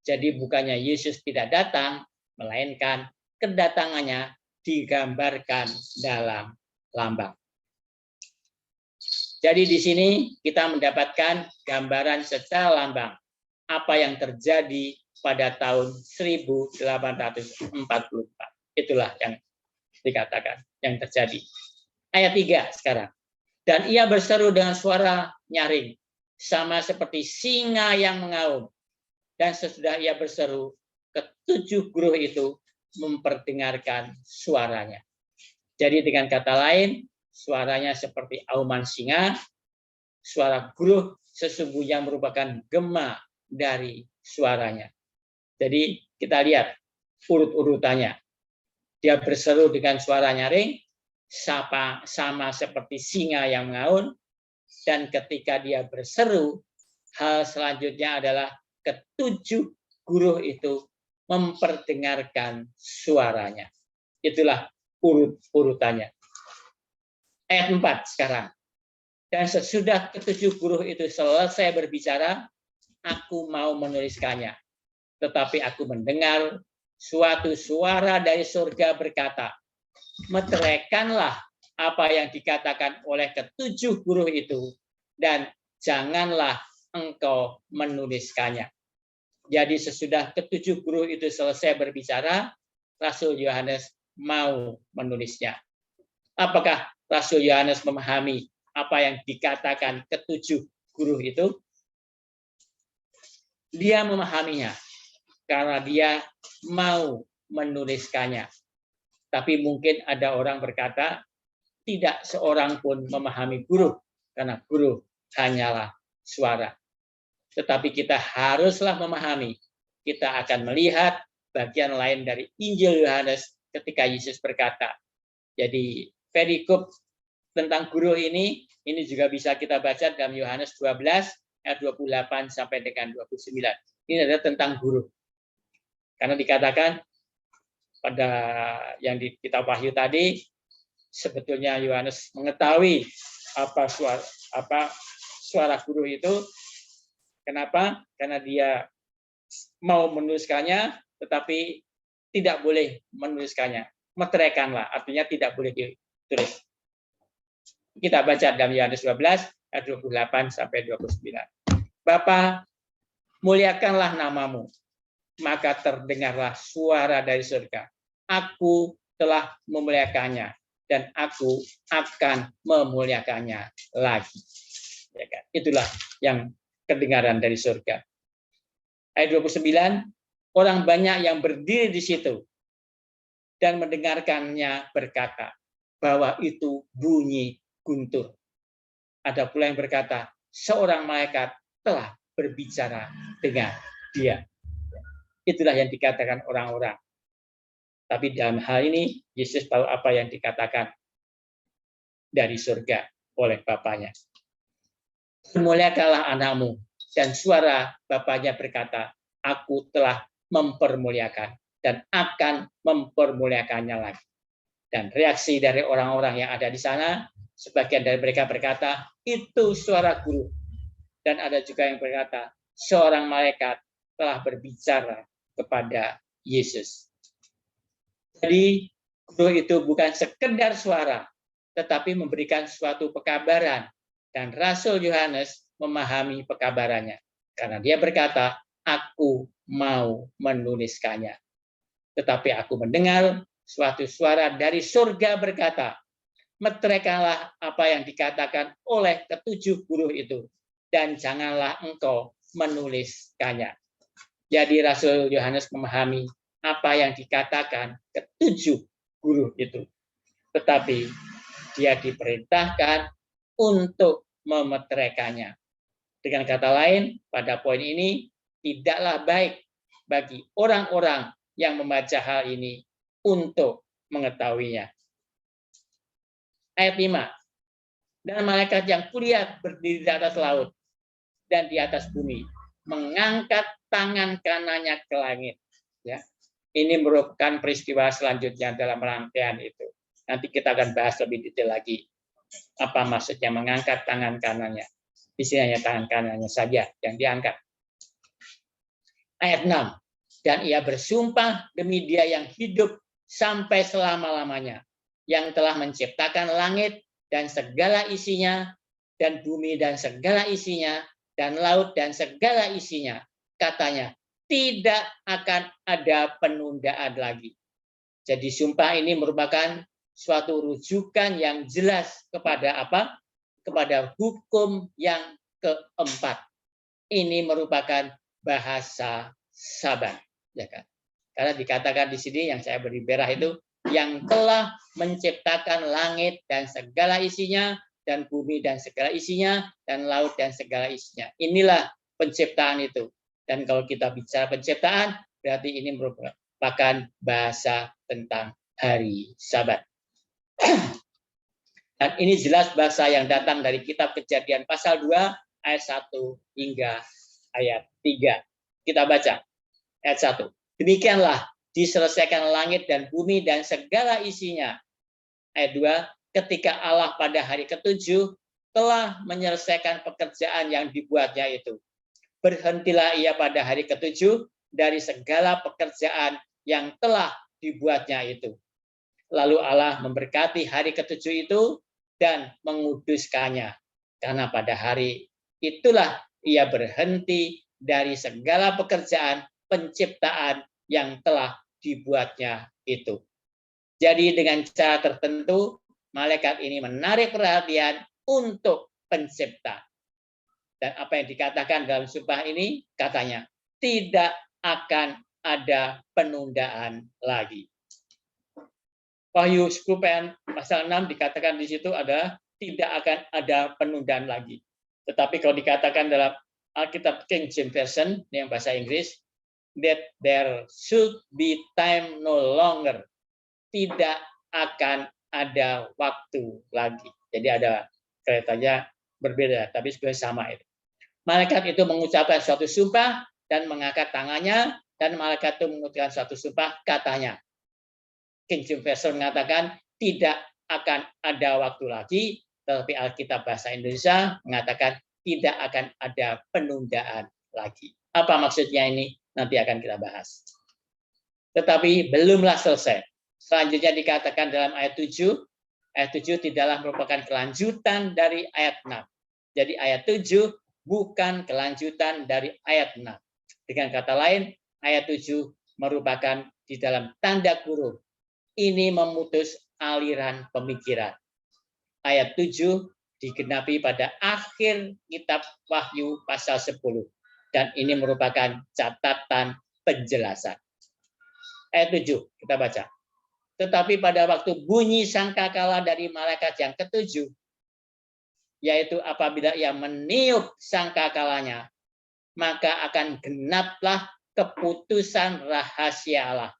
Jadi bukannya Yesus tidak datang, melainkan kedatangannya digambarkan dalam lambang. Jadi di sini kita mendapatkan gambaran secara lambang apa yang terjadi pada tahun 1844. Itulah yang dikatakan yang terjadi. Ayat 3 sekarang. Dan ia berseru dengan suara nyaring, sama seperti singa yang mengaum. Dan sesudah ia berseru, ketujuh guruh itu memperdengarkan suaranya. Jadi dengan kata lain, suaranya seperti auman singa, suara guruh sesungguhnya merupakan gema dari suaranya. Jadi kita lihat urut-urutannya. Dia berseru dengan suara nyaring, sama seperti singa yang mengaum, dan ketika dia berseru, hal selanjutnya adalah ketujuh guruh itu memperdengarkan suaranya. Itulah urut-urutannya. Ayat 4 sekarang. Dan sesudah ketujuh guruh itu selesai berbicara, aku mau menuliskannya. Tetapi aku mendengar suatu suara dari surga berkata, meteraikanlah apa yang dikatakan oleh ketujuh guruh itu, dan janganlah engkau menuliskannya. Jadi sesudah ketujuh guruh itu selesai berbicara, Rasul Yohanes mau menulisnya. Apakah Rasul Yohanes memahami apa yang dikatakan ketujuh guruh itu? Dia memahaminya karena dia mau menuliskannya. Tapi mungkin ada orang berkata, tidak seorang pun memahami guru, karena guru hanyalah suara. Tetapi kita haruslah memahami. Kita akan melihat bagian lain dari Injil Yohanes ketika Yesus berkata. Jadi perikop tentang guru ini juga bisa kita baca dalam Yohanes 12 ayat 28 sampai dengan 29. Ini adalah tentang guru. Karena dikatakan pada yang di kitab Wahyu tadi, sebetulnya Yohanes mengetahui apa suara guru itu. Kenapa? Karena dia mau menuliskannya, tetapi tidak boleh menuliskannya. Meteraikanlah, artinya tidak boleh ditulis. Kita baca dalam Yohanes 12 ayat 28 sampai 29. Bapa, muliakanlah namamu, maka terdengarlah suara dari surga. Aku telah memuliakannya dan aku akan memuliakannya lagi. Ya kan? Itulah yang kedengaran dari surga. Ayat 29, orang banyak yang berdiri di situ dan mendengarkannya berkata bahwa itu bunyi guntur. Ada pula yang berkata, seorang malaikat telah berbicara dengan dia. Itulah yang dikatakan orang-orang. Tapi dalam hal ini, Yesus tahu apa yang dikatakan dari surga oleh Bapaknya. Muliakanlah anakmu, dan suara Bapaknya berkata, aku telah mempermuliakan dan akan mempermuliakannya lagi. Dan reaksi dari orang-orang yang ada di sana, sebagian dari mereka berkata, itu suara guru. Dan ada juga yang berkata, seorang malaikat telah berbicara kepada Yesus. Jadi, guru itu bukan sekedar suara, tetapi memberikan suatu pekabaran. Dan Rasul Yohanes memahami pekabarannya. Karena dia berkata, aku mau menuliskannya. Tetapi aku mendengar suatu suara dari surga berkata, meteraikanlah apa yang dikatakan oleh ketujuh guru itu, dan janganlah engkau menuliskannya. Jadi Rasul Yohanes memahami apa yang dikatakan ketujuh guru itu. Tetapi dia diperintahkan untuk memeteraikannya. Dengan kata lain, pada poin ini, tidaklah baik bagi orang-orang yang membaca hal ini untuk mengetahuinya. Ayat 5. Dan malaikat yang kulihat berdiri di atas laut dan di atas bumi, mengangkat tangan kanannya ke langit. Ya. Ini merupakan peristiwa selanjutnya dalam rangkaian itu. Nanti kita akan bahas lebih detail lagi. Apa maksudnya mengangkat tangan kanannya? Di sini hanya tangan kanannya saja yang diangkat. Ayat 6. Dan ia bersumpah demi Dia yang hidup sampai selama-lamanya, yang telah menciptakan langit dan segala isinya, dan bumi dan segala isinya, dan laut dan segala isinya. Katanya, tidak akan ada penundaan lagi. Jadi sumpah ini merupakan suatu rujukan yang jelas kepada apa? Kepada hukum yang keempat. Ini merupakan bahasa Sabat, ya kan? Karena dikatakan di sini yang saya beri merah itu, yang telah menciptakan langit dan segala isinya, dan bumi dan segala isinya, dan laut dan segala isinya. Inilah penciptaan itu. Dan kalau kita bicara penciptaan, berarti ini merupakan bahasa tentang hari Sabat. Dan ini jelas bahasa yang datang dari kitab Kejadian pasal 2 ayat 1 hingga ayat 3. Kita baca ayat 1. Demikianlah diselesaikan langit dan bumi dan segala isinya. Ayat 2. Ketika Allah pada hari ketujuh telah menyelesaikan pekerjaan yang dibuatnya itu. Berhentilah ia pada hari ketujuh dari segala pekerjaan yang telah dibuatnya itu. Lalu Allah memberkati hari ketujuh itu dan menguduskannya. Karena pada hari itulah ia berhenti dari segala pekerjaan penciptaan yang telah dibuatnya itu. Jadi dengan cara tertentu, malaikat ini menarik perhatian untuk pencipta. Dan apa yang dikatakan dalam sumpah ini, katanya, tidak akan ada penundaan lagi. Wahyu 10 pasal 6 dikatakan di situ ada tidak akan ada penundaan lagi. Tetapi kalau dikatakan dalam Alkitab King James Version yang bahasa Inggris, that there should be time no longer. Tidak akan ada waktu lagi. Jadi ada keretanya berbeda, tapi sebenarnya sama itu. Malaikat itu mengucapkan suatu sumpah dan mengangkat tangannya, dan malaikat itu mengucapkan suatu sumpah, katanya. King James Version mengatakan tidak akan ada waktu lagi, tetapi Alkitab bahasa Indonesia mengatakan tidak akan ada penundaan lagi. Apa maksudnya ini? Nanti akan kita bahas. Tetapi belumlah selesai. Selanjutnya dikatakan dalam ayat 7, Ayat 7 tidaklah merupakan kelanjutan dari ayat 6. Jadi ayat 7 bukan kelanjutan dari ayat 6. Dengan kata lain, ayat 7 merupakan di dalam tanda kurung. Ini memutus aliran pemikiran. Ayat 7 digenapi pada akhir kitab Wahyu pasal 10. Dan ini merupakan catatan penjelasan. Ayat 7, kita baca. Tetapi pada waktu bunyi sangkakala dari malaikat yang ketujuh, yaitu apabila ia meniup sangkakalanya, maka akan genaplah keputusan rahasia Allah,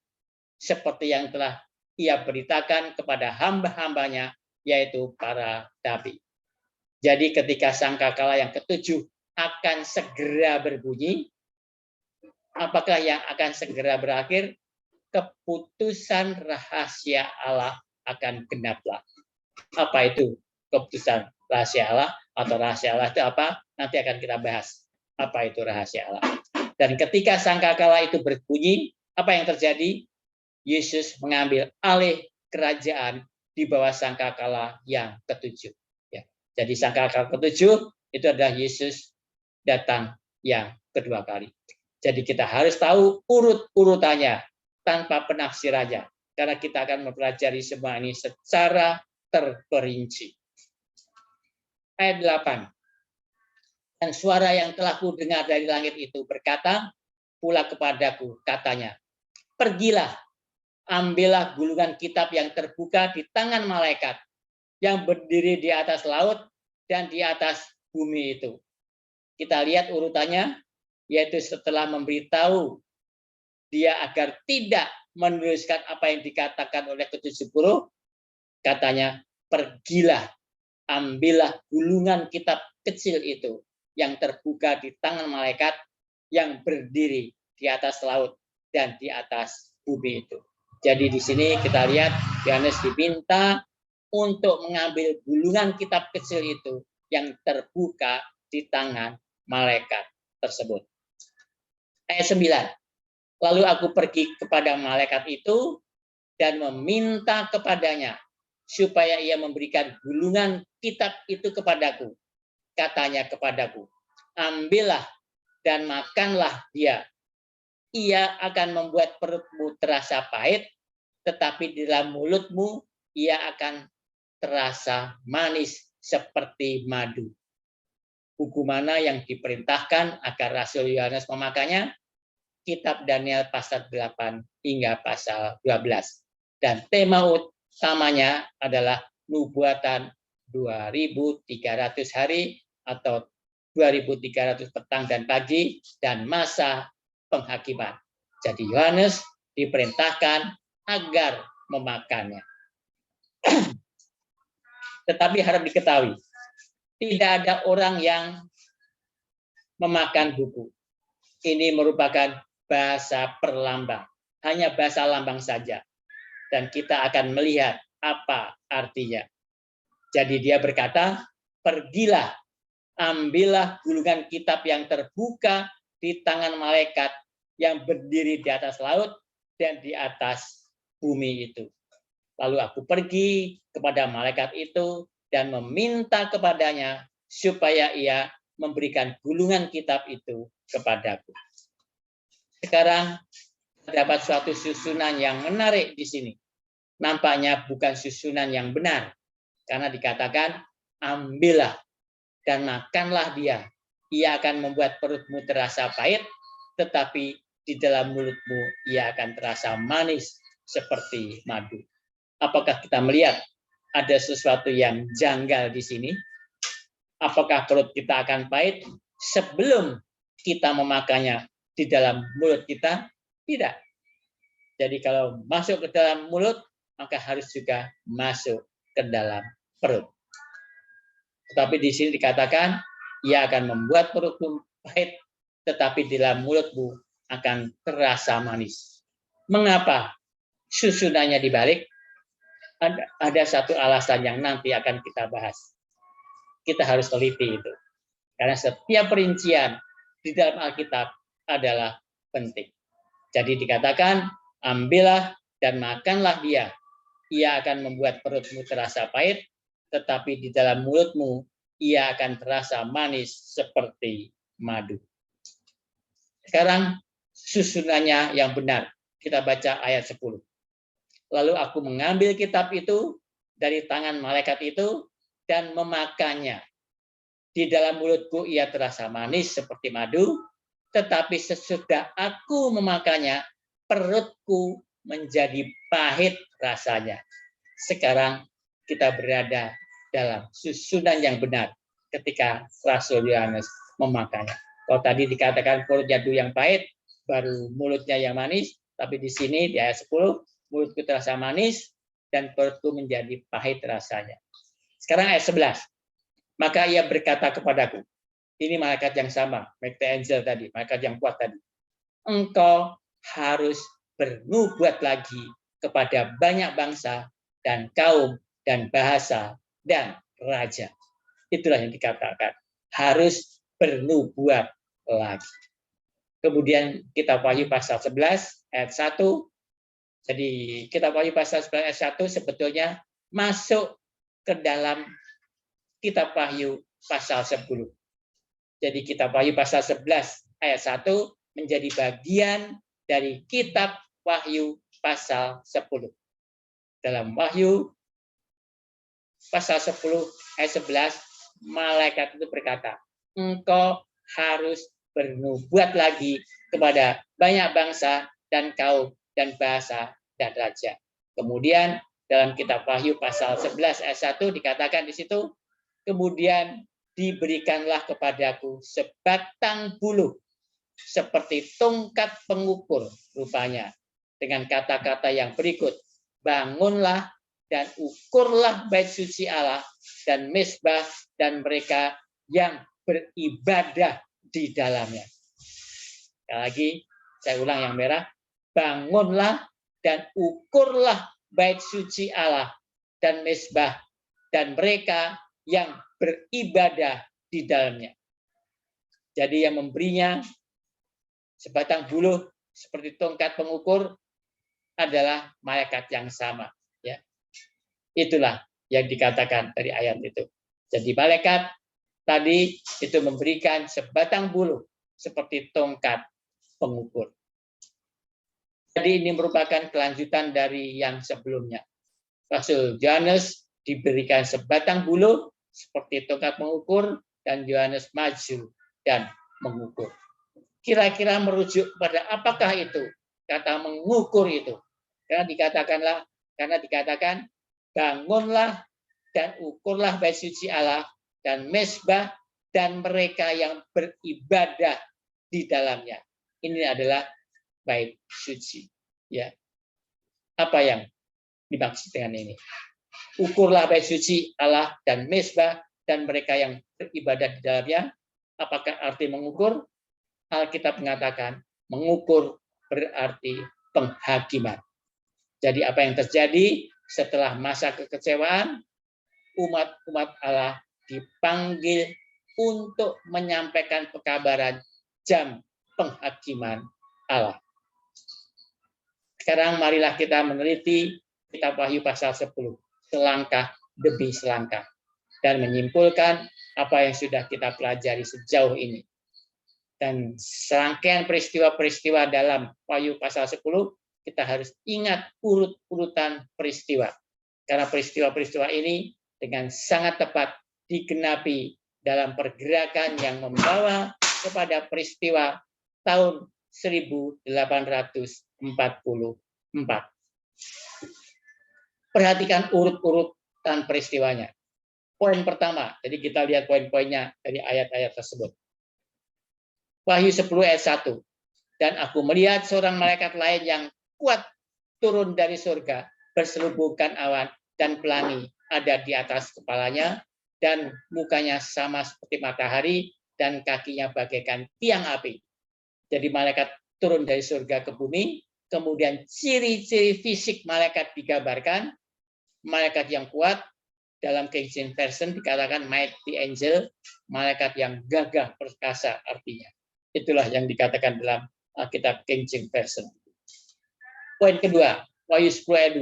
seperti yang telah ia beritakan kepada hamba-hambanya, yaitu para nabi. Jadi ketika sangkakala yang ketujuh akan segera berbunyi, apakah yang akan segera berakhir? Keputusan rahasia Allah akan genaplah. Apa itu keputusan rahasia Allah atau rahasia Allah itu apa? Nanti akan kita bahas. Apa itu rahasia Allah? Dan ketika sangkakala itu berbunyi, apa yang terjadi? Yesus mengambil alih kerajaan di bawah sangkakala yang ketujuh. Ya. Jadi sangkakala ketujuh itu adalah Yesus datang yang kedua kali. Jadi kita harus tahu urut-urutannya tanpa penafsirannya, karena kita akan mempelajari semua ini secara terperinci. Ayat 8. Dan suara yang telah kudengar dari langit itu berkata pula kepadaku, katanya, pergilah, ambillah gulungan kitab yang terbuka di tangan malaikat yang berdiri di atas laut dan di atas bumi itu. Kita lihat urutannya, yaitu setelah memberitahu dia agar tidak menuliskan apa yang dikatakan oleh ke-70, katanya, pergilah, ambillah gulungan kitab kecil itu yang terbuka di tangan malaikat yang berdiri di atas laut dan di atas bumi itu. Jadi di sini kita lihat Yohanes diminta untuk mengambil gulungan kitab kecil itu yang terbuka di tangan malaikat tersebut. Ayat 9. Lalu aku pergi kepada malaikat itu dan meminta kepadanya supaya ia memberikan gulungan kitab itu kepadaku. Katanya kepadaku, ambillah dan makanlah dia. Ia akan membuat perutmu terasa pahit, tetapi di dalam mulutmu ia akan terasa manis seperti madu. Buku mana yang diperintahkan agar Rasul Yohanes memakainya? Kitab Daniel pasal 8 hingga pasal 12. Dan tema utamanya adalah nubuatan 2300 hari atau 2300 petang dan pagi dan masa penghakiman. Jadi Yohanes diperintahkan agar memakannya. Tetapi harap diketahui, tidak ada orang yang memakan buku. Ini merupakan bahasa perlambang, hanya bahasa lambang saja. Dan kita akan melihat apa artinya. Jadi dia berkata, pergilah, ambillah gulungan kitab yang terbuka di tangan malaikat yang berdiri di atas laut dan di atas bumi itu. Lalu aku pergi kepada malaikat itu dan meminta kepadanya supaya ia memberikan gulungan kitab itu kepadaku. Sekarang terdapat suatu susunan yang menarik di sini. Nampaknya bukan susunan yang benar, karena dikatakan ambillah dan makanlah dia. Ia akan membuat perutmu terasa pahit, tetapi di dalam mulutmu ia akan terasa manis seperti madu. Apakah kita melihat ada sesuatu yang janggal di sini? Apakah perut kita akan pahit sebelum kita memakannya di dalam mulut kita? Tidak. Jadi kalau masuk ke dalam mulut, maka harus juga masuk ke dalam perut. Tetapi di sini dikatakan, ia akan membuat perutmu pahit, tetapi di dalam mulutmu akan terasa manis. Mengapa susunannya dibalik? Ada satu alasan yang nanti akan kita bahas. Kita harus teliti itu. Karena setiap perincian di dalam Alkitab adalah penting. Jadi dikatakan, ambillah dan makanlah dia. ia akan membuat perutmu terasa pahit, tetapi di dalam mulutmu ia akan terasa manis seperti madu. Sekarang susunannya yang benar. Kita baca ayat 10. Lalu aku mengambil kitab itu dari tangan malaikat itu dan memakannya. Di dalam mulutku ia terasa manis seperti madu, tetapi sesudah aku memakannya, perutku menjadi pahit rasanya. Sekarang kita berada dalam susunan yang benar ketika Rasul Yohanes memakannya. Kalau tadi dikatakan perutnya dulu yang pahit, baru mulutnya yang manis, tapi di sini di ayat 10, mulutku terasa manis dan perutku menjadi pahit rasanya. Sekarang ayat 11. Maka ia berkata kepadaku, ini malaikat yang sama, the angel tadi, malaikat yang kuat tadi. Engkau harus bernubuat lagi kepada banyak bangsa dan kaum dan bahasa dan raja. Itulah yang dikatakan, harus bernubuat lagi. Kemudian kitab Wahyu pasal 11 ayat 1. Jadi kitab Wahyu pasal 11 ayat 1 sebetulnya masuk ke dalam kitab Wahyu pasal 10. Jadi kitab Wahyu pasal 11 ayat 1 menjadi bagian dari kitab Wahyu pasal 10. Dalam Wahyu pasal 10 ayat 11, malaikat itu berkata, engkau harus bernubuat lagi kepada banyak bangsa dan kaum dan bahasa dan raja. Kemudian dalam kitab Wahyu pasal 11 ayat 1 dikatakan di situ, kemudian diberikanlah kepadaku sebatang bulu seperti tongkat pengukur rupanya, dengan kata-kata yang berikut, bangunlah dan ukurlah bait suci Allah dan mezbah dan mereka yang beribadah di dalamnya. Sekali lagi, saya ulang yang merah, bangunlah dan ukurlah bait suci Allah dan mezbah dan mereka yang beribadah di dalamnya. Jadi yang memberinya sebatang bulu seperti tongkat pengukur adalah malaikat yang sama. Ya, itulah yang dikatakan dari ayat itu. Jadi malaikat tadi itu memberikan sebatang bulu seperti tongkat pengukur. Jadi ini merupakan kelanjutan dari yang sebelumnya. Rasul Yohanes diberikan sebatang bulu seperti tongkat mengukur, dan Yohanes maju dan mengukur. Kira-kira merujuk pada apakah itu kata mengukur itu? Karena dikatakan bangunlah dan ukurlah bait suci Allah dan mezbah dan mereka yang beribadah di dalamnya. Ini adalah bait suci. Ya, apa yang dimaksud dengan ini? Ukurlah bait suci Allah dan mezbah dan mereka yang beribadah di dalamnya. Apakah arti mengukur? Alkitab mengatakan mengukur berarti penghakiman. Jadi apa yang terjadi setelah masa kekecewaan, umat-umat Allah dipanggil untuk menyampaikan pekabaran jam penghakiman Allah. Sekarang marilah kita meneliti kitab Wahyu pasal 10, selangkah demi selangkah, dan menyimpulkan apa yang sudah kita pelajari sejauh ini. Dan serangkaian peristiwa-peristiwa dalam Wahyu pasal 10, kita harus ingat urut-urutan peristiwa. Karena peristiwa-peristiwa ini dengan sangat tepat digenapi dalam pergerakan yang membawa kepada peristiwa tahun 1844. Perhatikan urut-urutan peristiwanya. Poin pertama, jadi kita lihat poin-poinnya dari ayat-ayat tersebut. Wahyu 10 ayat 1. Dan aku melihat seorang malaikat lain yang kuat turun dari surga, berselubungkan awan dan pelangi ada di atas kepalanya, dan mukanya sama seperti matahari, dan kakinya bagaikan tiang api. Jadi malaikat turun dari surga ke bumi, kemudian ciri-ciri fisik malaikat digambarkan, malaikat yang kuat, dalam King James Version dikatakan mighty angel, malaikat yang gagah perkasa artinya. Itulah yang dikatakan dalam kitab King James Version. Poin kedua, Wahyu 10 ayat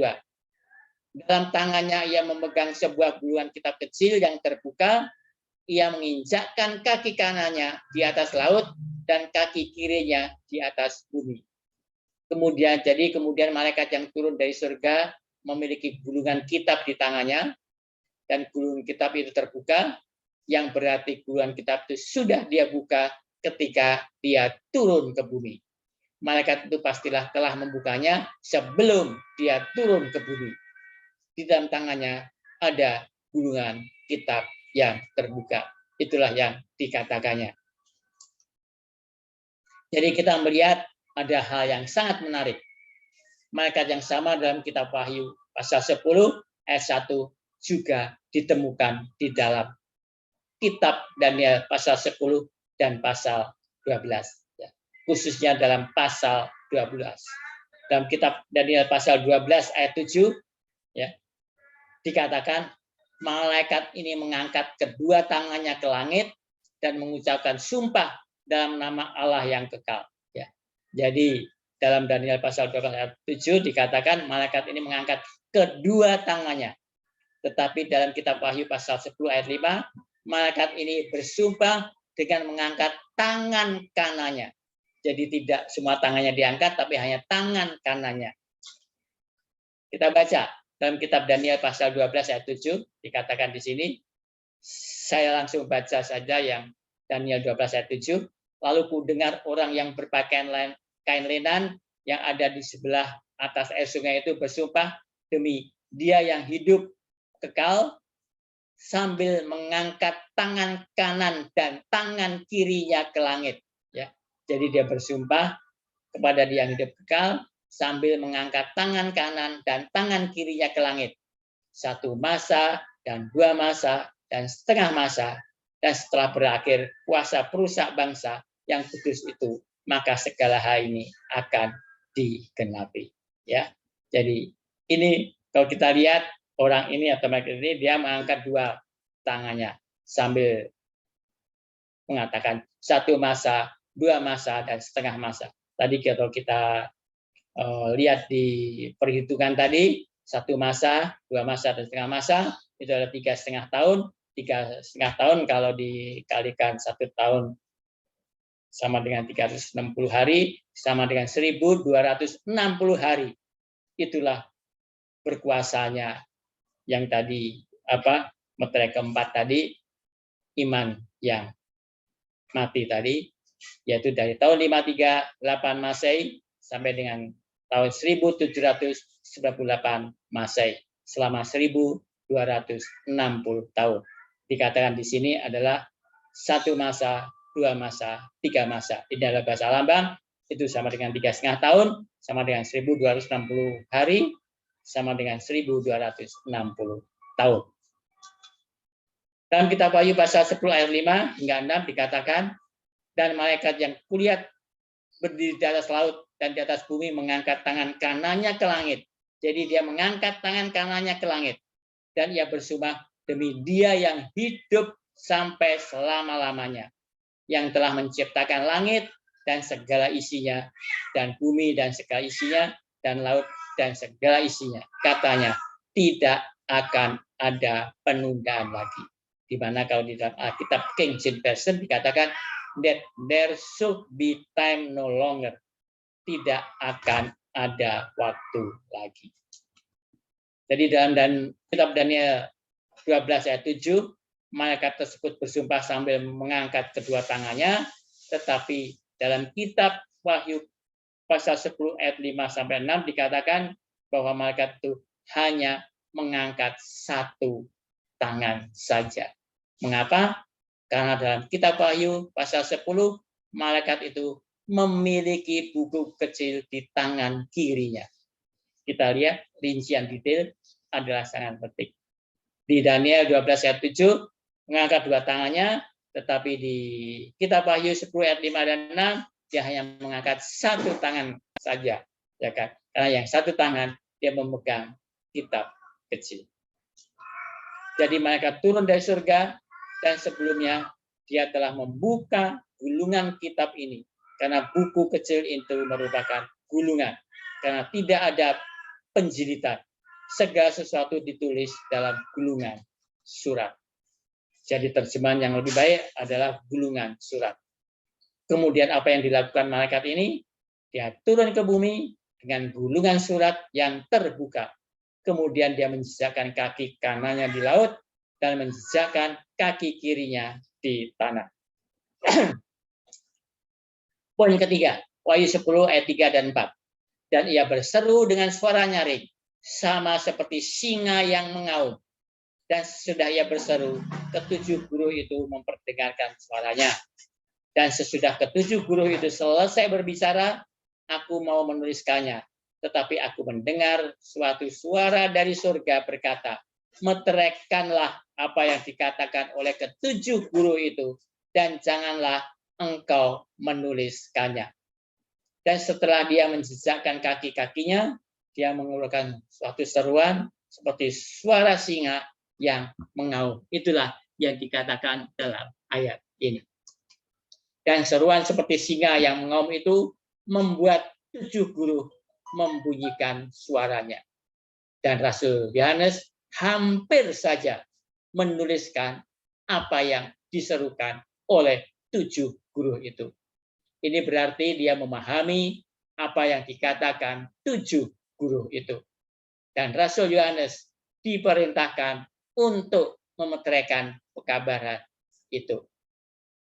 Dalam tangannya ia memegang sebuah gulungan kitab kecil yang terbuka. Ia menginjakkan kaki kanannya di atas laut dan kaki kirinya di atas bumi. Kemudian malaikat yang turun dari surga memiliki gulungan kitab di tangannya, dan gulungan kitab itu terbuka, yang berarti gulungan kitab itu sudah dia buka ketika dia turun ke bumi. Malaikat itu pastilah telah membukanya sebelum dia turun ke bumi. Di dalam tangannya ada gulungan kitab yang terbuka. Itulah yang dikatakannya. Jadi kita melihat ada hal yang sangat menarik. Malaikat yang sama dalam kitab Wahyu pasal 10 ayat 1 juga ditemukan di dalam kitab Daniel pasal 10 dan pasal 12. Ya, khususnya dalam pasal 12. Dalam kitab Daniel pasal 12 ayat 7 ya, dikatakan malaikat ini mengangkat kedua tangannya ke langit dan mengucapkan sumpah dalam nama Allah yang kekal. Ya. Jadi dalam Daniel pasal 12 ayat 7 dikatakan malaikat ini mengangkat kedua tangannya. Tetapi dalam kitab Wahyu pasal 10 ayat 5, malaikat ini bersumpah dengan mengangkat tangan kanannya. Jadi tidak semua tangannya diangkat, tapi hanya tangan kanannya. Kita baca dalam kitab Daniel pasal 12 ayat 7, dikatakan di sini, saya langsung baca saja yang Daniel 12 ayat 7, lalu ku dengar orang yang berpakaian kain lenan yang ada di sebelah atas air sungai itu bersumpah demi Dia yang hidup kekal sambil mengangkat tangan kanan dan tangan kirinya ke langit. Ya, jadi dia bersumpah kepada Dia yang hidup kekal sambil mengangkat tangan kanan dan tangan kirinya ke langit. 1 masa dan 2 masa dan setengah masa, dan setelah berakhir kuasa perusak bangsa yang kudus itu, maka segala hal ini akan digenapi. Ya, jadi ini kalau kita lihat orang ini atau mereka ini dia mengangkat dua tangannya sambil mengatakan 1 masa, 2 masa dan setengah masa. Tadi kalau kita lihat di perhitungan tadi 1 masa, 2 masa dan setengah masa itu ada 3,5 tahun. 3,5 tahun kalau dikalikan 1 tahun sama dengan 360 hari, sama dengan 1.260 hari. Itulah berkuasanya yang tadi meterai keempat tadi, iman yang mati tadi, yaitu dari tahun 538 Masehi sampai dengan tahun 1798 Masehi, selama 1.260 tahun. Dikatakan di sini adalah 1 masa, 2 masa, 3 masa. Ini adalah bahasa lambang, itu sama dengan 3,5 tahun, sama dengan 1.260 hari, sama dengan 1.260 tahun. Dalam kitab Wahyu pasal 10 ayat 5 hingga 6 dikatakan, dan malaikat yang kulihat berdiri di atas laut dan di atas bumi mengangkat tangan kanannya ke langit. Jadi dia mengangkat tangan kanannya ke langit. Dan ia bersumpah demi Dia yang hidup sampai selama-lamanya, yang telah menciptakan langit dan segala isinya, dan bumi dan segala isinya, dan laut dan segala isinya. Katanya, tidak akan ada penundaan lagi. Di mana kalau di dalam Alkitab King James Version dikatakan, that there should be time no longer. Tidak akan ada waktu lagi. Jadi dalam kitab Daniel 12 ayat 7, malaikat tersebut bersumpah sambil mengangkat kedua tangannya, tetapi dalam kitab Wahyu pasal 10 ayat 5 sampai 6 dikatakan bahwa malaikat itu hanya mengangkat 1 tangan saja. Mengapa? Karena dalam kitab Wahyu pasal 10 malaikat itu memiliki buku kecil di tangan kirinya. Kita lihat rincian detail adalah sangat penting. Di Daniel 12 ayat 7 mengangkat 2 tangannya, tetapi di kitab Wahyu 10 ayat 5 dan 6 dia hanya mengangkat 1 tangan saja, ya kan? Karena yang 1 tangan dia memegang kitab kecil. Jadi malaikat turun dari surga dan sebelumnya dia telah membuka gulungan kitab ini, karena buku kecil itu merupakan gulungan, karena tidak ada penjilitan. segala sesuatu ditulis dalam gulungan surat. Jadi terjemahan yang lebih baik adalah gulungan surat. Kemudian apa yang dilakukan malaikat ini? Dia turun ke bumi dengan gulungan surat yang terbuka. Kemudian dia menjejakkan kaki kanannya di laut dan menjejakkan kaki kirinya di tanah. Poin ketiga, Wahyu 10 ayat 3 dan 4. Dan ia berseru dengan suara nyaring, sama seperti singa yang mengaum. Dan sesudah ia berseru, ketujuh guru itu memperdengarkan suaranya. Dan sesudah ketujuh guru itu selesai berbicara, aku mau menuliskannya. Tetapi aku mendengar suatu suara dari surga berkata, meteraikanlah apa yang dikatakan oleh ketujuh guru itu, dan janganlah engkau menuliskannya. Dan setelah dia menjejakkan kaki-kakinya, dia mengeluarkan suatu seruan seperti suara singa yang mengaum. Itulah yang dikatakan dalam ayat ini. Dan seruan seperti singa yang mengaum itu membuat tujuh guru membunyikan suaranya. Dan Rasul Yohanes hampir saja menuliskan apa yang diserukan oleh tujuh guru itu. Ini berarti dia memahami apa yang dikatakan tujuh guru itu. Dan Rasul Yohanes diperintahkan untuk memeteraikan pekabaran itu.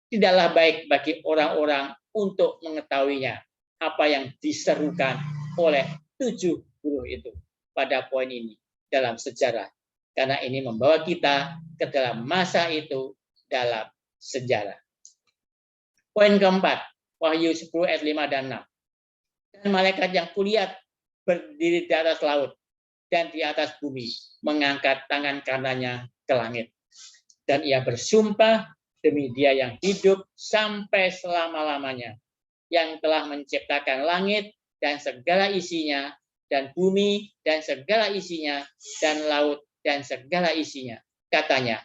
Tidaklah baik bagi orang-orang untuk mengetahuinya apa yang diserukan oleh tujuh guru itu pada poin ini dalam sejarah. Karena ini membawa kita ke dalam masa itu dalam sejarah. Poin keempat, Wahyu 10 ayat 5 dan 6. Dan malaikat yang kulihat berdiri di atas laut dan di atas bumi, mengangkat tangan kanannya ke langit. Dan ia bersumpah demi dia yang hidup sampai selama-lamanya, yang telah menciptakan langit dan segala isinya, dan bumi dan segala isinya, dan laut dan segala isinya. Katanya,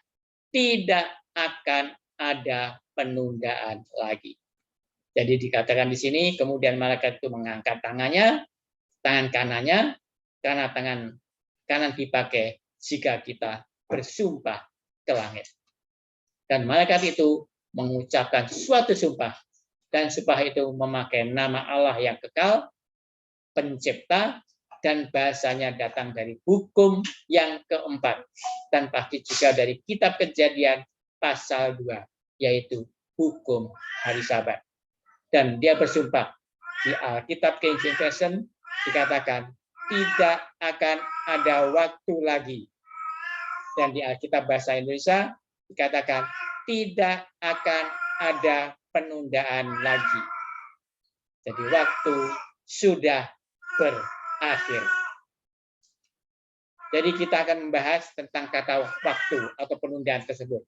tidak akan ada penundaan lagi. Jadi dikatakan di sini, kemudian malaikat itu mengangkat tangannya, tangan kanannya, karena tangan kanan dipakai jika kita bersumpah ke langit. Dan malaikat itu mengucapkan suatu sumpah, dan sumpah itu memakai nama Allah yang kekal, pencipta, dan bahasanya datang dari hukum yang keempat, dan pasti juga dari kitab Kejadian pasal 2, yaitu hukum hari Sabat. Dan dia bersumpah di Alkitab King James Version dikatakan tidak akan ada waktu lagi, dan di Alkitab bahasa Indonesia dikatakan tidak akan ada penundaan lagi. Jadi waktu sudah berakhir. Jadi kita akan membahas tentang kata waktu atau penundaan tersebut.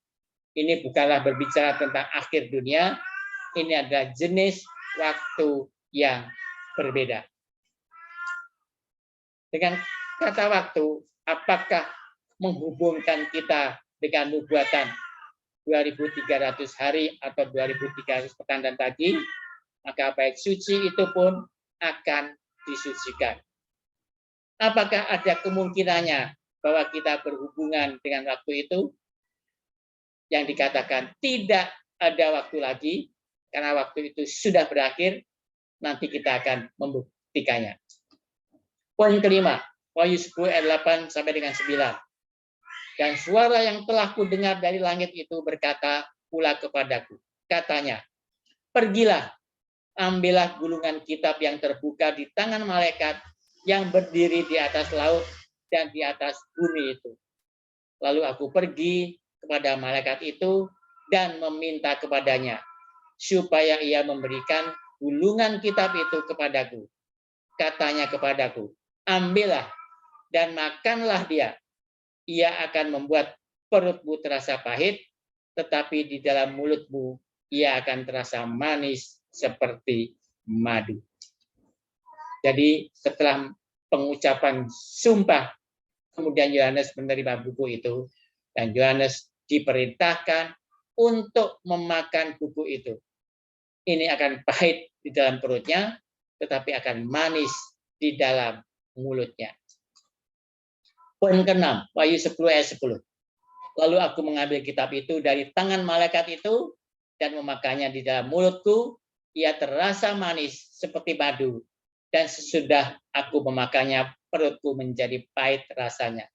Ini bukanlah berbicara tentang akhir dunia, ini adalah jenis waktu yang berbeda. Dengan kata waktu, apakah menghubungkan kita dengan nubuatan 2300 hari atau 2300 pekan dan pagi, maka bait suci itu pun akan disucikan. Apakah ada kemungkinannya bahwa kita berhubungan dengan waktu itu? Yang dikatakan tidak ada waktu lagi, karena waktu itu sudah berakhir, nanti kita akan membuktikannya. Poin kelima, Wahyu 10 ayat 8 sampai dengan 9. Dan suara yang telah kudengar dari langit itu berkata pula kepadaku, katanya, pergilah, ambillah gulungan kitab yang terbuka di tangan malaikat yang berdiri di atas laut dan di atas bumi itu. Lalu aku pergi kepada malaikat itu dan meminta kepadanya, supaya ia memberikan gulungan kitab itu kepadaku. Katanya kepadaku, ambillah dan makanlah dia. Ia akan membuat perutmu terasa pahit, tetapi di dalam mulutmu ia akan terasa manis seperti madu. Jadi setelah pengucapan sumpah, kemudian Yohanes menerima buku itu, dan Yohanes diperintahkan untuk memakan buku itu. Ini akan pahit di dalam perutnya, tetapi akan manis di dalam mulutnya. Poin ke-6, Wahyu 10 ayat 10. Lalu aku mengambil kitab itu dari tangan malaikat itu dan memakannya di dalam mulutku. Ia terasa manis seperti madu, dan sesudah aku memakannya perutku menjadi pahit rasanya.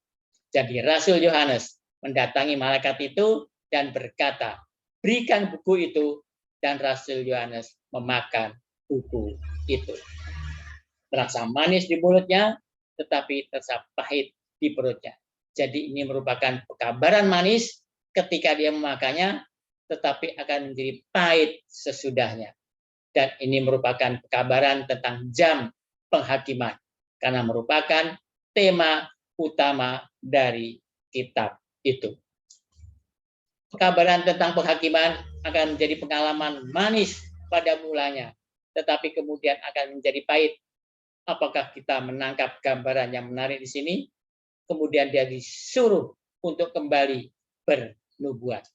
Jadi Rasul Yohanes mendatangi malaikat itu dan berkata, berikan buku itu, dan Rasul Yohanes memakan buku itu. Terasa manis di mulutnya, tetapi terasa pahit di perutnya. Jadi ini merupakan pekabaran manis ketika dia memakannya, tetapi akan menjadi pahit sesudahnya. Dan ini merupakan pekabaran tentang jam penghakiman, karena merupakan tema utama dari kitab itu. Pekabaran tentang penghakiman akan menjadi pengalaman manis pada mulanya, tetapi kemudian akan menjadi pahit. Apakah kita menangkap gambaran yang menarik di sini? Kemudian dia disuruh untuk kembali bernubuat.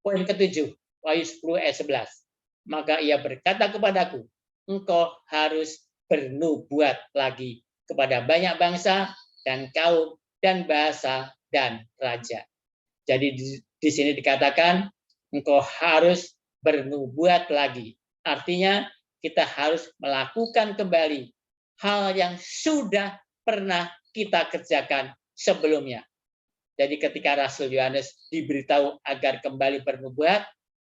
Poin ke-7, Wahyu 10 ayat 11. Maka ia berkata kepadaku, engkau harus bernubuat lagi kepada banyak bangsa dan kaum dan bahasa dan raja. Jadi di sini dikatakan engkau harus bernubuat lagi. Artinya kita harus melakukan kembali hal yang sudah pernah kita kerjakan sebelumnya. Jadi ketika Rasul Yohanes diberitahu agar kembali bernubuat,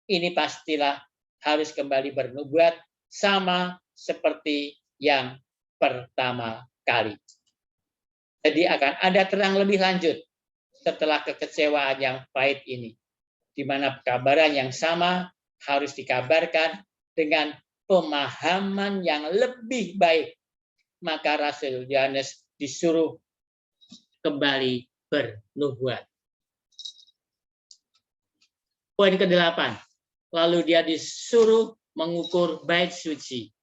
ini pastilah harus kembali bernubuat sama seperti yang pertama kali. Jadi akan ada terang lebih lanjut setelah kekecewaan yang pahit ini, di mana pekabaran yang sama harus dikabarkan dengan pemahaman yang lebih baik. Maka Rasul Yohanes disuruh kembali bernubuat. Poin ke-8. Lalu dia disuruh mengukur bait suci,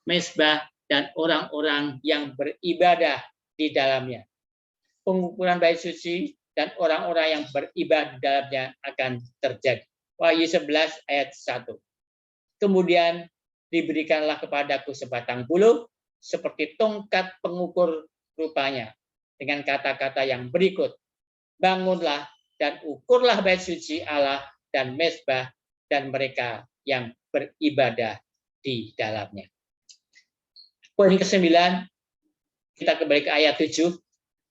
mezbah, dan orang-orang yang beribadah di dalamnya. Pengukuran bait suci dan orang-orang yang beribadah di dalamnya akan terjadi. Wahyu 11 ayat 1. Kemudian diberikanlah kepadaku sebatang buluh seperti tongkat pengukur rupanya, dengan kata-kata yang berikut, bangunlah dan ukurlah bait suci Allah dan mezbah dan mereka yang beribadah di dalamnya. Poin ke-9, kita kembali ke ayat 7.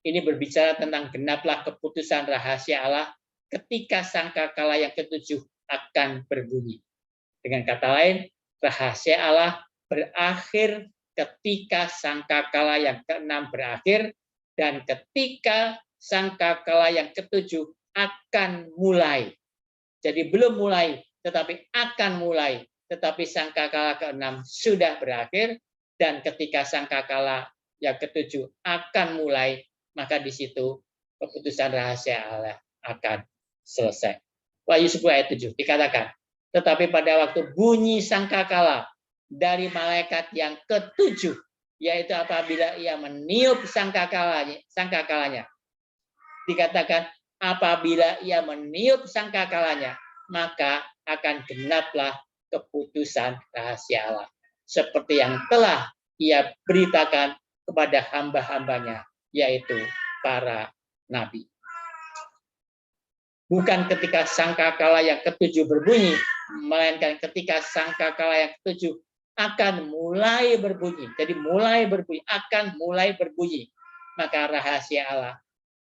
Ini berbicara tentang genaplah keputusan rahasia Allah ketika sangkakala yang ke-7 akan berbunyi. Dengan kata lain, rahasia Allah berakhir ketika sangkakala yang ke-6 berakhir, dan ketika sangkakala yang ke-7 akan mulai. Jadi belum mulai, tetapi akan mulai. Tetapi sangkakala ke-6 sudah berakhir, dan ketika sangkakala yang ke-7 akan mulai, maka di situ keputusan rahasia Allah akan selesai. Wahyu 10 ayat 7 dikatakan, tetapi pada waktu bunyi sangkakala dari malaikat yang ke-7, yaitu apabila ia meniup sangkakalanya, dikatakan apabila ia meniup sangkakalanya, maka akan genaplah keputusan rahasia Allah, seperti yang telah ia beritakan kepada hamba-hambanya, yaitu para nabi. Bukan ketika sangkakala yang ke-7 berbunyi, melainkan ketika sangkakala yang ke-7 akan mulai berbunyi. Jadi mulai berbunyi, akan mulai berbunyi. Maka rahasia Allah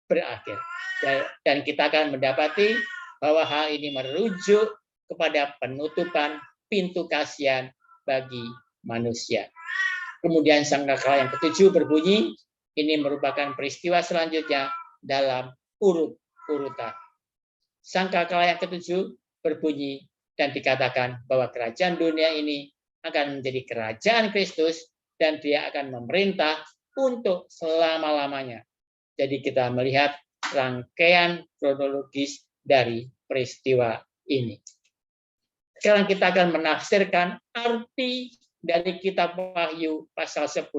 berakhir. Dan kita akan mendapati bahwa hal ini merujuk kepada penutupan pintu kasihan bagi manusia. Kemudian sangkakala yang ke-7 berbunyi, ini merupakan peristiwa selanjutnya dalam urut-urutan. Sangkakala yang ke-7 berbunyi dan dikatakan bahwa kerajaan dunia ini akan menjadi kerajaan Kristus dan dia akan memerintah untuk selama-lamanya. Jadi kita melihat rangkaian kronologis dari peristiwa ini. Sekarang kita akan menafsirkan arti dari kitab Wahyu pasal 10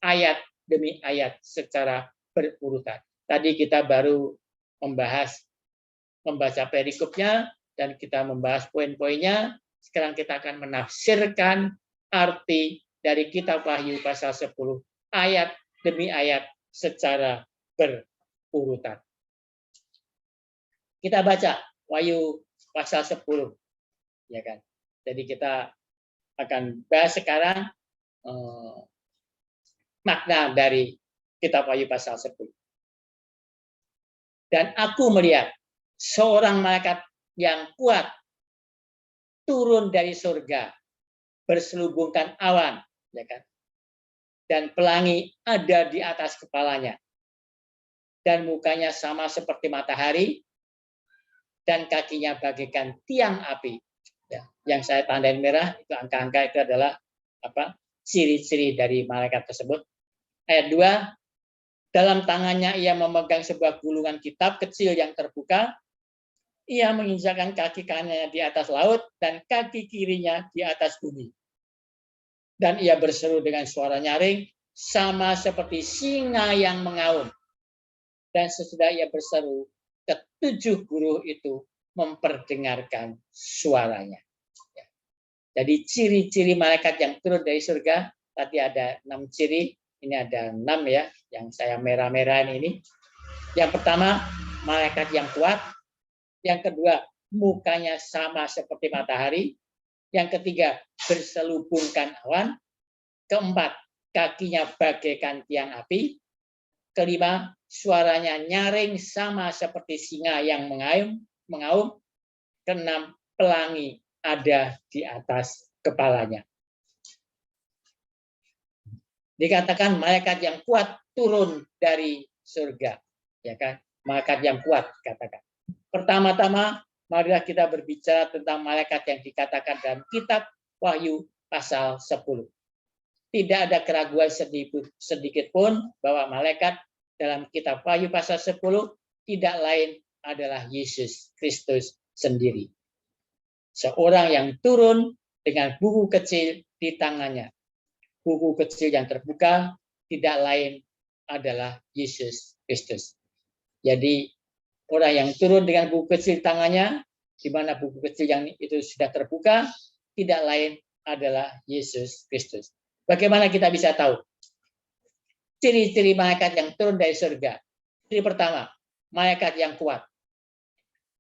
ayat demi ayat secara berurutan. Tadi kita baru membaca perikopnya dan kita membahas poin-poinnya. Sekarang kita akan menafsirkan arti dari kitab Wahyu pasal 10 ayat demi ayat secara berurutan. urutan. Kita baca Wahyu pasal 10, ya kan. Jadi kita akan bahas sekarang makna dari kitab Wahyu pasal 10. Dan aku melihat seorang malaikat yang kuat turun dari surga, berselubungkan awan, ya kan. Dan pelangi ada di atas kepalanya. Dan mukanya sama seperti matahari, dan kakinya bagaikan tiang api. Ya, yang saya tandain merah itu angka-angka itu adalah apa? Ciri-ciri dari malaikat tersebut. Ayat 2, dalam tangannya ia memegang sebuah gulungan kitab kecil yang terbuka. Ia menginjakkan kaki kanannya di atas laut dan kaki kirinya di atas bumi. Dan ia berseru dengan suara nyaring, sama seperti singa yang mengaum. Dan sesudah ia berseru, ketujuh guru itu memperdengarkan suaranya. Jadi ciri-ciri malaikat yang turun dari surga, tadi ada 6 ciri, ini ada 6 ya, yang saya merah-merahin ini. Yang pertama, malaikat yang kuat. Yang kedua, mukanya sama seperti matahari. Yang ketiga, berselubungkan awan. Keempat, kakinya bagaikan tiang api. Kelima, suaranya nyaring sama seperti singa yang mengaum. Keenam, pelangi ada di atas kepalanya. Dikatakan malaikat yang kuat turun dari surga, ya kan? Malaikat yang kuat katakan. Pertama-tama, marilah kita berbicara tentang malaikat yang dikatakan dalam kitab Wahyu pasal 10. Tidak ada keraguan sedikit pun bahwa malaikat dalam kitab Wahyu pasal 10 tidak lain adalah Yesus Kristus sendiri. Seorang yang turun dengan buku kecil di tangannya. Buku kecil yang terbuka tidak lain adalah Yesus Kristus. Jadi orang yang turun dengan buku kecil di tangannya, di mana buku kecil yang itu sudah terbuka, tidak lain adalah Yesus Kristus. Bagaimana kita bisa tahu? Ciri-ciri malaikat yang turun dari surga. Ciri pertama, malaikat yang kuat.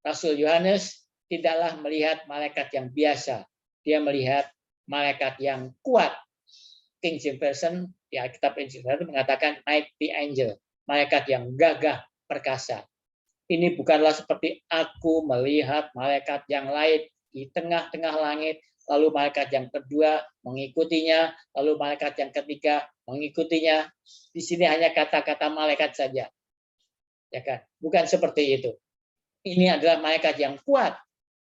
Rasul Yohanes tidaklah melihat malaikat yang biasa. Dia melihat malaikat yang kuat. King James Version di Alkitab Injil mengatakan mighty angel, malaikat yang gagah perkasa. Ini bukanlah seperti aku melihat malaikat yang lain di tengah-tengah langit, lalu malaikat yang kedua mengikutinya, lalu malaikat yang ketiga mengikutinya. Di sini hanya kata-kata malaikat saja. Ya kan? Bukan seperti itu. Ini adalah malaikat yang kuat,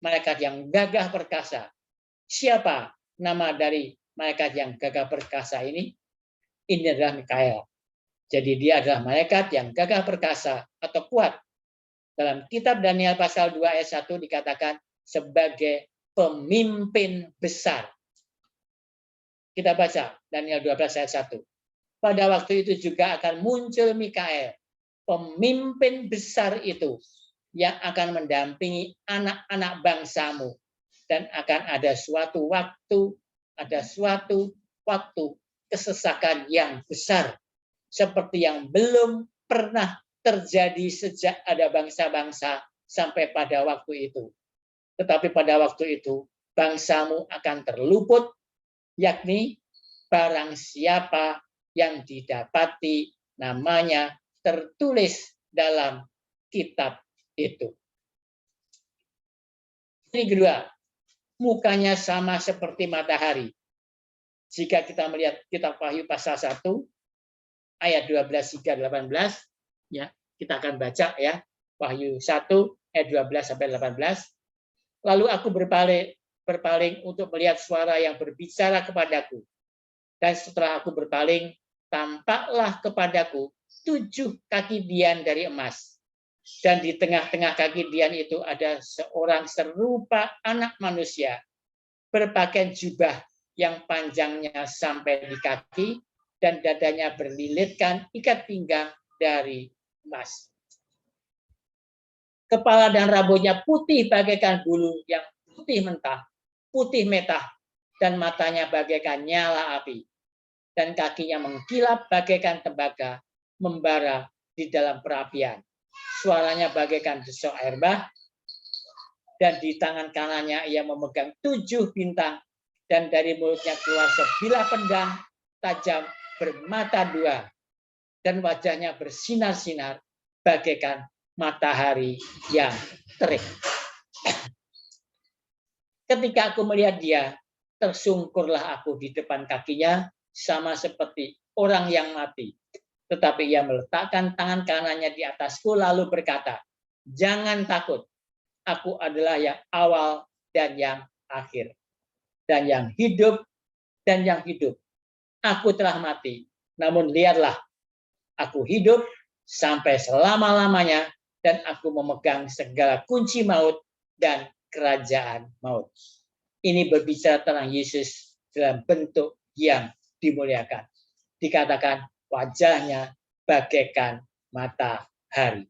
malaikat yang gagah perkasa. Siapa nama dari malaikat yang gagah perkasa ini? Ini adalah Mikael. Jadi dia adalah malaikat yang gagah perkasa atau kuat. Dalam kitab Daniel pasal 2 ayat 1 dikatakan sebagai pemimpin besar. Kita baca Daniel 12 ayat 1. Pada waktu itu juga akan muncul Mikael, pemimpin besar itu, yang akan mendampingi anak-anak bangsamu. Dan akan ada suatu waktu kesesakan yang besar, seperti yang belum pernah terjadi sejak ada bangsa-bangsa sampai pada waktu itu. Tetapi pada waktu itu, bangsamu akan terluput, yakni barang siapa yang didapati namanya tertulis dalam kitab itu. Ini kedua, mukanya sama seperti matahari. Jika kita melihat kitab Wahyu pasal 1 ayat 12 hingga 18, ya, kita akan baca ya. Wahyu 1 ayat 12 sampai 18. Lalu aku berpaling untuk melihat suara yang berbicara kepadaku. Dan setelah aku berpaling, tampaklah kepadaku 7 kaki dian dari emas. Dan di tengah-tengah kaki dian itu ada seorang serupa anak manusia, berpakaian jubah yang panjangnya sampai di kaki, dan dadanya berlilitkan ikat pinggang dari emas. Kepala dan rambutnya putih bagaikan bulu yang putih mentah, putih metah, dan matanya bagaikan nyala api. Dan kakinya mengkilap bagaikan tembaga, membara di dalam perapian. Suaranya bagaikan desok air bah, dan di tangan kanannya ia memegang 7 bintang, dan dari mulutnya keluar sebilah pedang tajam bermata 2, dan wajahnya bersinar-sinar bagaikan matahari yang terik. Ketika aku melihat dia, tersungkurlah aku di depan kakinya, sama seperti orang yang mati. Tetapi ia meletakkan tangan kanannya di atasku, lalu berkata, "Jangan takut, aku adalah yang awal dan yang akhir, dan yang hidup dan yang hidup. Aku telah mati, namun lihatlah, aku hidup sampai selama-lamanya, dan aku memegang segala kunci maut dan kerajaan maut." Ini berbicara tentang Yesus dalam bentuk yang dimuliakan. Dikatakan wajahnya bagaikan matahari.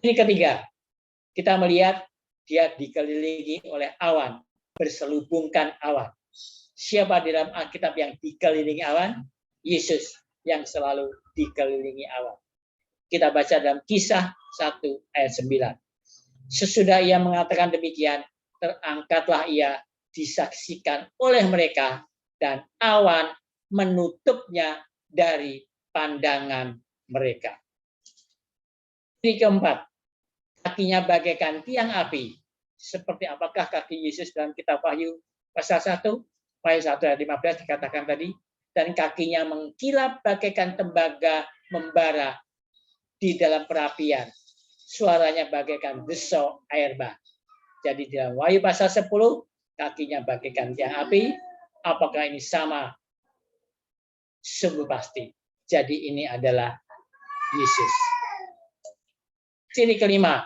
Ini ketiga, kita melihat dia dikelilingi oleh awan, berselubungkan awan. Siapa di dalam Alkitab yang dikelilingi awan? Yesus yang selalu dikelilingi awan. Kita baca dalam Kisah 1 ayat 9. Sesudah ia mengatakan demikian, terangkatlah ia disaksikan oleh mereka, dan awan menutupnya dari pandangan mereka. Ini keempat, kakinya bagaikan tiang api. Seperti apakah kaki Yesus dalam kitab Wahyu pasal 1, ayat 1 ayat 15 dikatakan tadi, dan kakinya mengkilap bagaikan tembaga membara di dalam perapian. Suaranya bagaikan desok air bah. Jadi dalam Wahyu pasal 10, kakinya bagaikan tiang api. Apakah ini sama? Sungguh pasti. Jadi ini adalah Yesus. Ciri kelima,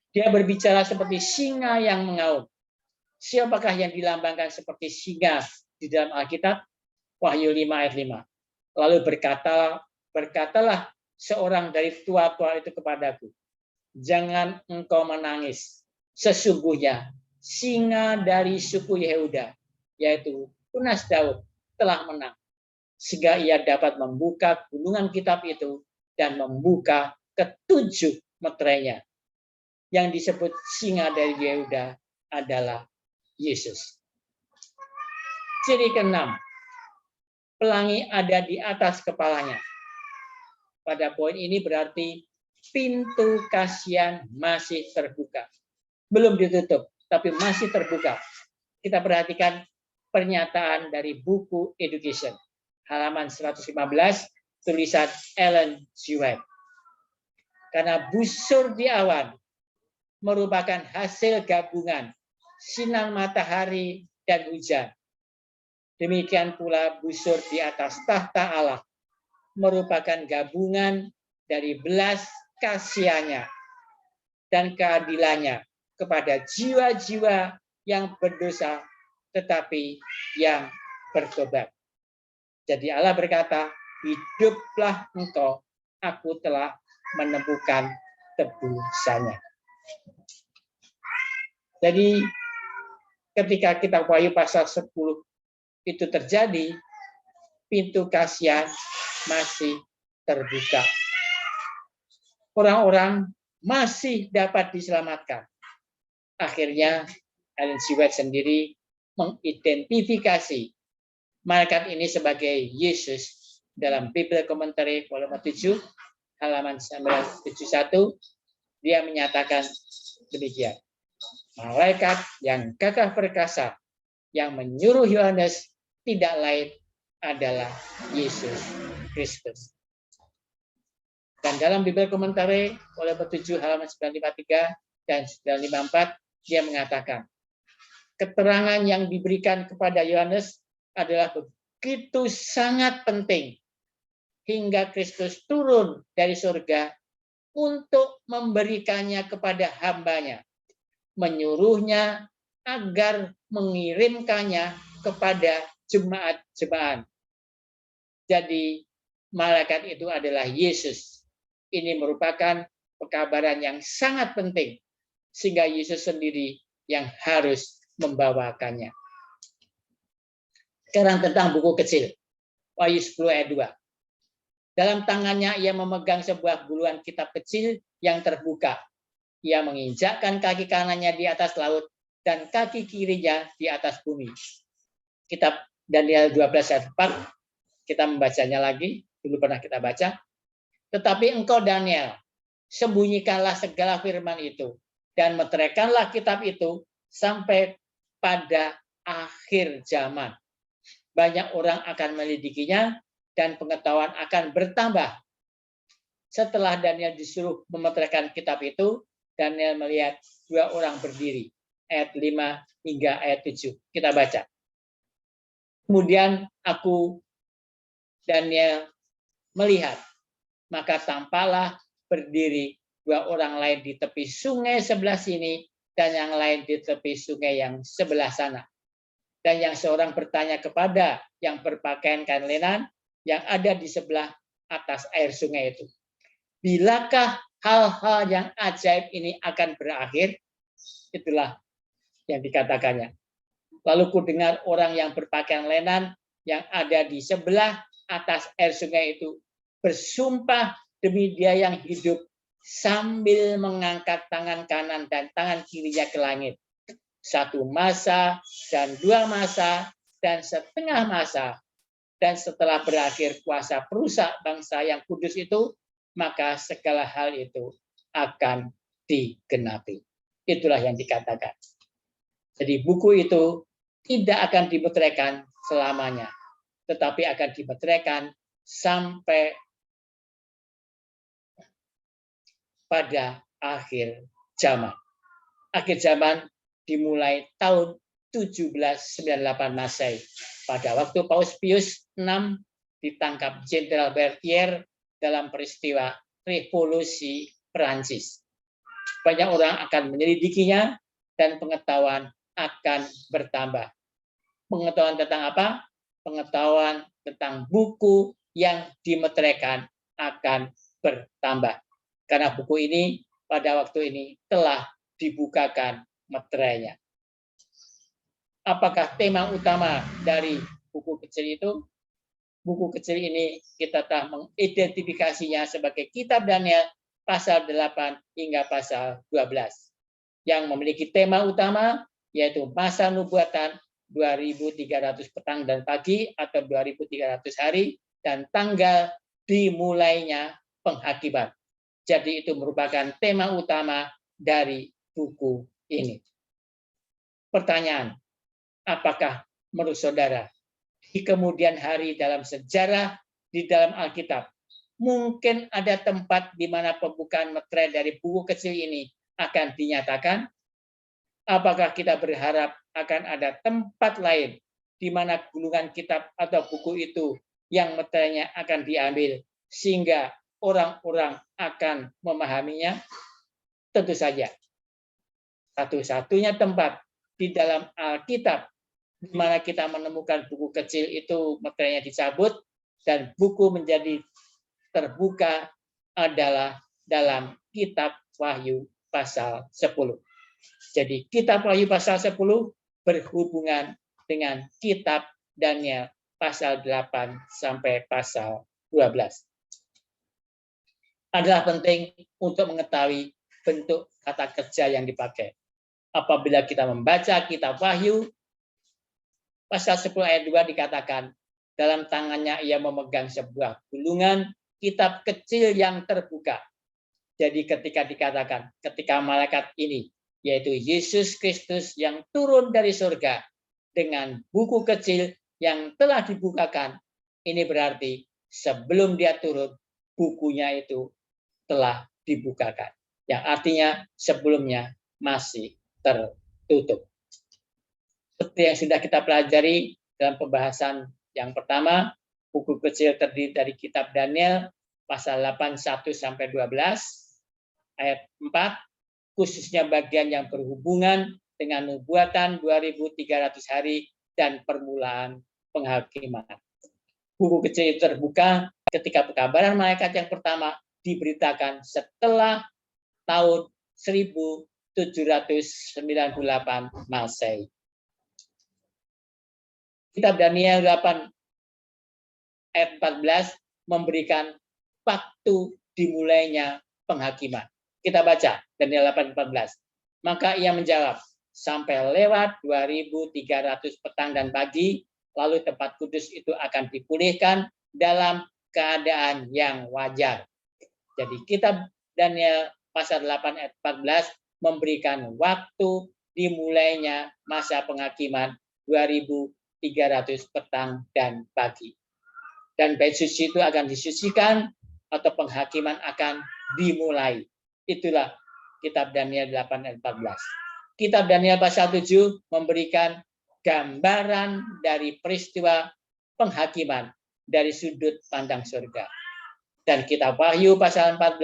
dia berbicara seperti singa yang mengaum. Siapakah yang dilambangkan seperti singa di dalam Alkitab? Wahyu 5 ayat 5. Lalu berkatalah seorang dari tua-tua itu kepadaku, "Jangan engkau menangis. Sesungguhnya singa dari suku Yehuda, yaitu tunas Daud, telah menang, sehingga ia dapat membuka gunungan kitab itu dan membuka ke-7 meterainya." Yang disebut singa dari Yehuda adalah Yesus. Ciri keenam, pelangi ada di atas kepalanya. Pada poin ini berarti pintu kasihan masih terbuka. Belum ditutup, tapi masih terbuka. Kita perhatikan pernyataan dari buku Education, halaman 115, tulisan Ellen G. White. Karena busur di awan merupakan hasil gabungan sinar matahari dan hujan. Demikian pula busur di atas tahta Allah merupakan gabungan dari belas kasihannya dan keadilannya kepada jiwa-jiwa yang berdosa tetapi yang bertobat. Jadi Allah berkata, "Hiduplah engkau, aku telah menemukan tebusannya." Jadi ketika kita Wahyu pasal 10 itu terjadi, pintu kasihan masih terbuka. Orang-orang masih dapat diselamatkan. Akhirnya Ellen G. White sendiri mengidentifikasi malaikat ini sebagai Yesus dalam Bible Commentary volume 7 halaman 971. Dia menyatakan demikian, malaikat yang gagah perkasa yang menyuruh Yohanes tidak lain adalah Yesus Kristus. Dan dalam Bible Commentary volume 7 halaman 953 dan 954 dia mengatakan, keterangan yang diberikan kepada Yohanes adalah begitu sangat penting hingga Kristus turun dari surga untuk memberikannya kepada hambanya, menyuruhnya agar mengirimkannya kepada jemaat-jemaat. Jadi malaikat itu adalah Yesus. Ini merupakan pekabaran yang sangat penting sehingga Yesus sendiri yang harus membawakannya. Sekarang tentang buku kecil, Wahyu 10 ayat 2. Dalam tangannya ia memegang sebuah guluan kitab kecil yang terbuka. Ia menginjakkan kaki kanannya di atas laut dan kaki kirinya di atas bumi. Kitab Daniel 12 ayat 4, kita membacanya lagi, dulu pernah kita baca. Tetapi engkau Daniel, sembunyikanlah segala firman itu dan meteraikanlah kitab itu sampai pada akhir zaman. Banyak orang akan melidikinya dan pengetahuan akan bertambah. Setelah Daniel disuruh memeteraikan kitab itu, Daniel melihat dua orang berdiri. Ayat 5 hingga ayat 7. Kita baca. Kemudian aku, Daniel, melihat, maka tampaklah berdiri dua orang lain di tepi sungai sebelah sini dan yang lain di tepi sungai yang sebelah sana. Dan yang seorang bertanya kepada yang berpakaian kain lenan yang ada di sebelah atas air sungai itu. Bilakah hal-hal yang ajaib ini akan berakhir? Itulah yang dikatakannya. Lalu ku dengar orang yang berpakaian lenan yang ada di sebelah atas air sungai itu bersumpah demi Dia yang hidup sambil mengangkat tangan kanan dan tangan kirinya ke langit. Satu masa dan dua masa dan setengah masa. Dan setelah berakhir kuasa perusak bangsa yang kudus itu, maka segala hal itu akan digenapi. Itulah yang dikatakan. Jadi buku itu tidak akan dimeteraikan selamanya, tetapi akan dimeteraikan sampai pada akhir zaman. Akhir zaman dimulai tahun 1798 Masehi. Pada waktu Paus Pius VI ditangkap Jenderal Berthier dalam peristiwa Revolusi Perancis. Banyak orang akan menyelidikinya dan pengetahuan akan bertambah. Pengetahuan tentang apa? Pengetahuan tentang buku yang dimeteraikan akan bertambah. Karena buku ini pada waktu ini telah dibukakan meterainya. Apakah tema utama dari buku kecil itu? Buku kecil ini kita telah mengidentifikasinya sebagai Kitab Daniel pasal 8 hingga pasal 12 yang memiliki tema utama yaitu masa nubuatan 2300 petang dan pagi atau 2300 hari dan tanggal dimulainya penghakiman. Jadi itu merupakan tema utama dari buku ini. Pertanyaan, apakah menurut saudara di kemudian hari dalam sejarah di dalam Alkitab mungkin ada tempat di mana pembukaan meterai dari buku kecil ini akan dinyatakan? Apakah kita berharap akan ada tempat lain di mana gulungan kitab atau buku itu yang meterainya akan diambil sehingga orang-orang akan memahaminya? Tentu saja. Satu-satunya tempat di dalam Alkitab di mana kita menemukan buku kecil itu meterainya dicabut dan buku menjadi terbuka adalah dalam Kitab Wahyu pasal 10. Jadi Kitab Wahyu pasal 10 berhubungan dengan Kitab Daniel pasal 8 sampai pasal 12. Adalah penting untuk mengetahui bentuk kata kerja yang dipakai. Apabila kita membaca Kitab Wahyu pasal 10 ayat 2 dikatakan, dalam tangannya ia memegang sebuah gulungan kitab kecil yang terbuka. Jadi ketika dikatakan, ketika malaikat ini, yaitu Yesus Kristus yang turun dari surga dengan buku kecil yang telah dibukakan, ini berarti sebelum dia turun, bukunya itu telah dibukakan. Yang artinya sebelumnya masih tertutup. Seperti yang sudah kita pelajari dalam pembahasan yang pertama, buku kecil terdiri dari Kitab Daniel pasal 8 1 sampai 12 ayat 4, khususnya bagian yang berhubungan dengan nubuatan 2300 hari dan permulaan penghakiman. Buku kecil itu terbuka ketika pekabaran malaikat yang pertama diberitakan setelah tahun 1798 Masehi. Kitab Daniel 8 ayat 14 memberikan waktu dimulainya penghakiman. Kita baca Daniel 8:14. Maka ia menjawab, sampai lewat 2300 petang dan pagi, lalu tempat kudus itu akan dipulihkan dalam keadaan yang wajar. Jadi kitab Daniel pasal 8 ayat 14 memberikan waktu dimulainya masa penghakiman 2300 petang dan pagi. Dan bait suci itu akan disucikan atau penghakiman akan dimulai. Itulah kitab Daniel 8 ayat 14. Kitab Daniel pasal 7 memberikan gambaran dari peristiwa penghakiman dari sudut pandang surga. Dan kitab Wahyu pasal 14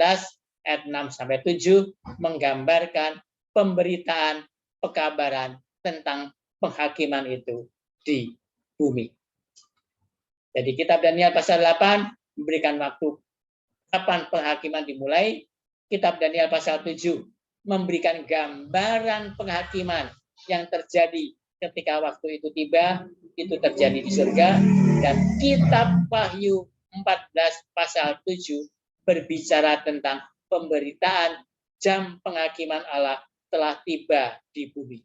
ayat 6 sampai 7 menggambarkan pemberitaan pekabaran tentang penghakiman itu di bumi. Jadi kitab Daniel pasal 8 memberikan waktu kapan penghakiman dimulai. Kitab Daniel pasal 7 memberikan gambaran penghakiman yang terjadi ketika waktu itu tiba, itu terjadi di surga. Dan kitab Wahyu 14 pasal 7 berbicara tentang pemberitaan jam penghakiman Allah telah tiba di bumi.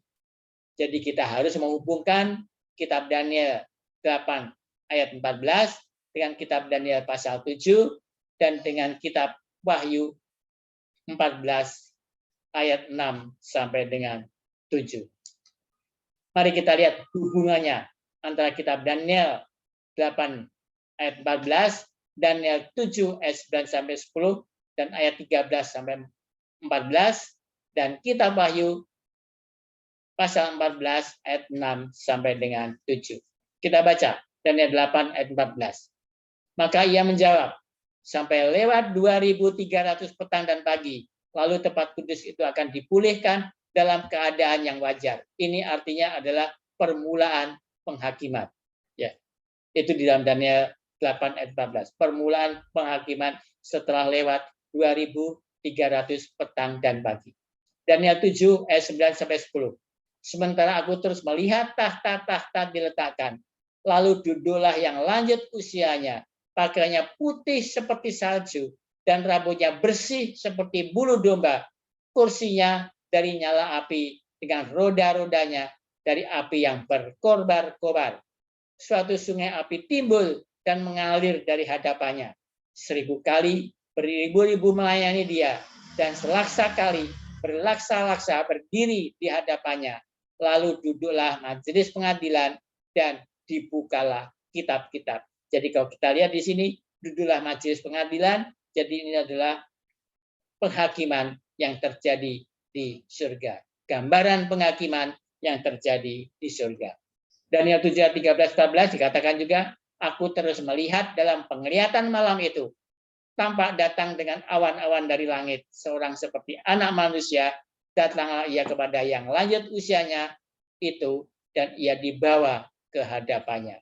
Jadi kita harus menghubungkan kitab Daniel 8 ayat 14 dengan kitab Daniel pasal 7 dan dengan kitab Wahyu 14 ayat 6 sampai dengan 7. Mari kita lihat hubungannya antara kitab Daniel 8 ayat 14, Daniel 7 ayat 9 sampai 10 dan ayat 13 sampai 14 dan kitab Wahyu pasal 14 ayat 6 sampai dengan 7. Kita baca Daniel 8 ayat 14. Maka ia menjawab, sampai lewat 2300 petang dan pagi, lalu tempat kudus itu akan dipulihkan dalam keadaan yang wajar. Ini artinya adalah permulaan penghakiman. Ya, itu di dalam Daniel 8 ayat 14. Permulaan penghakiman setelah lewat 2300 petang dan pagi. Daniel 7 ayat 9 sampai 10. Sementara aku terus melihat tahta-tahta diletakkan, lalu duduklah yang lanjut usianya, pakaiannya putih seperti salju, dan rambutnya bersih seperti bulu domba. Kursinya dari nyala api, dengan roda-rodanya dari api yang berkobar-kobar. Suatu sungai api timbul dan mengalir dari hadapannya. 1000 kali, beribu-ribu melayani dia, dan selaksa kali, berlaksa-laksa berdiri di hadapannya. Lalu duduklah majelis pengadilan, dan dibukalah kitab-kitab. Jadi kalau kita lihat di sini, duduklah majelis pengadilan, jadi ini adalah penghakiman yang terjadi di surga. Gambaran penghakiman yang terjadi di surga. Daniel 7 ayat 13-14 dikatakan juga, aku terus melihat dalam penglihatan malam itu, tampak datang dengan awan-awan dari langit, seorang seperti anak manusia, datanglah ia kepada yang lanjut usianya itu, dan ia dibawa ke hadapannya.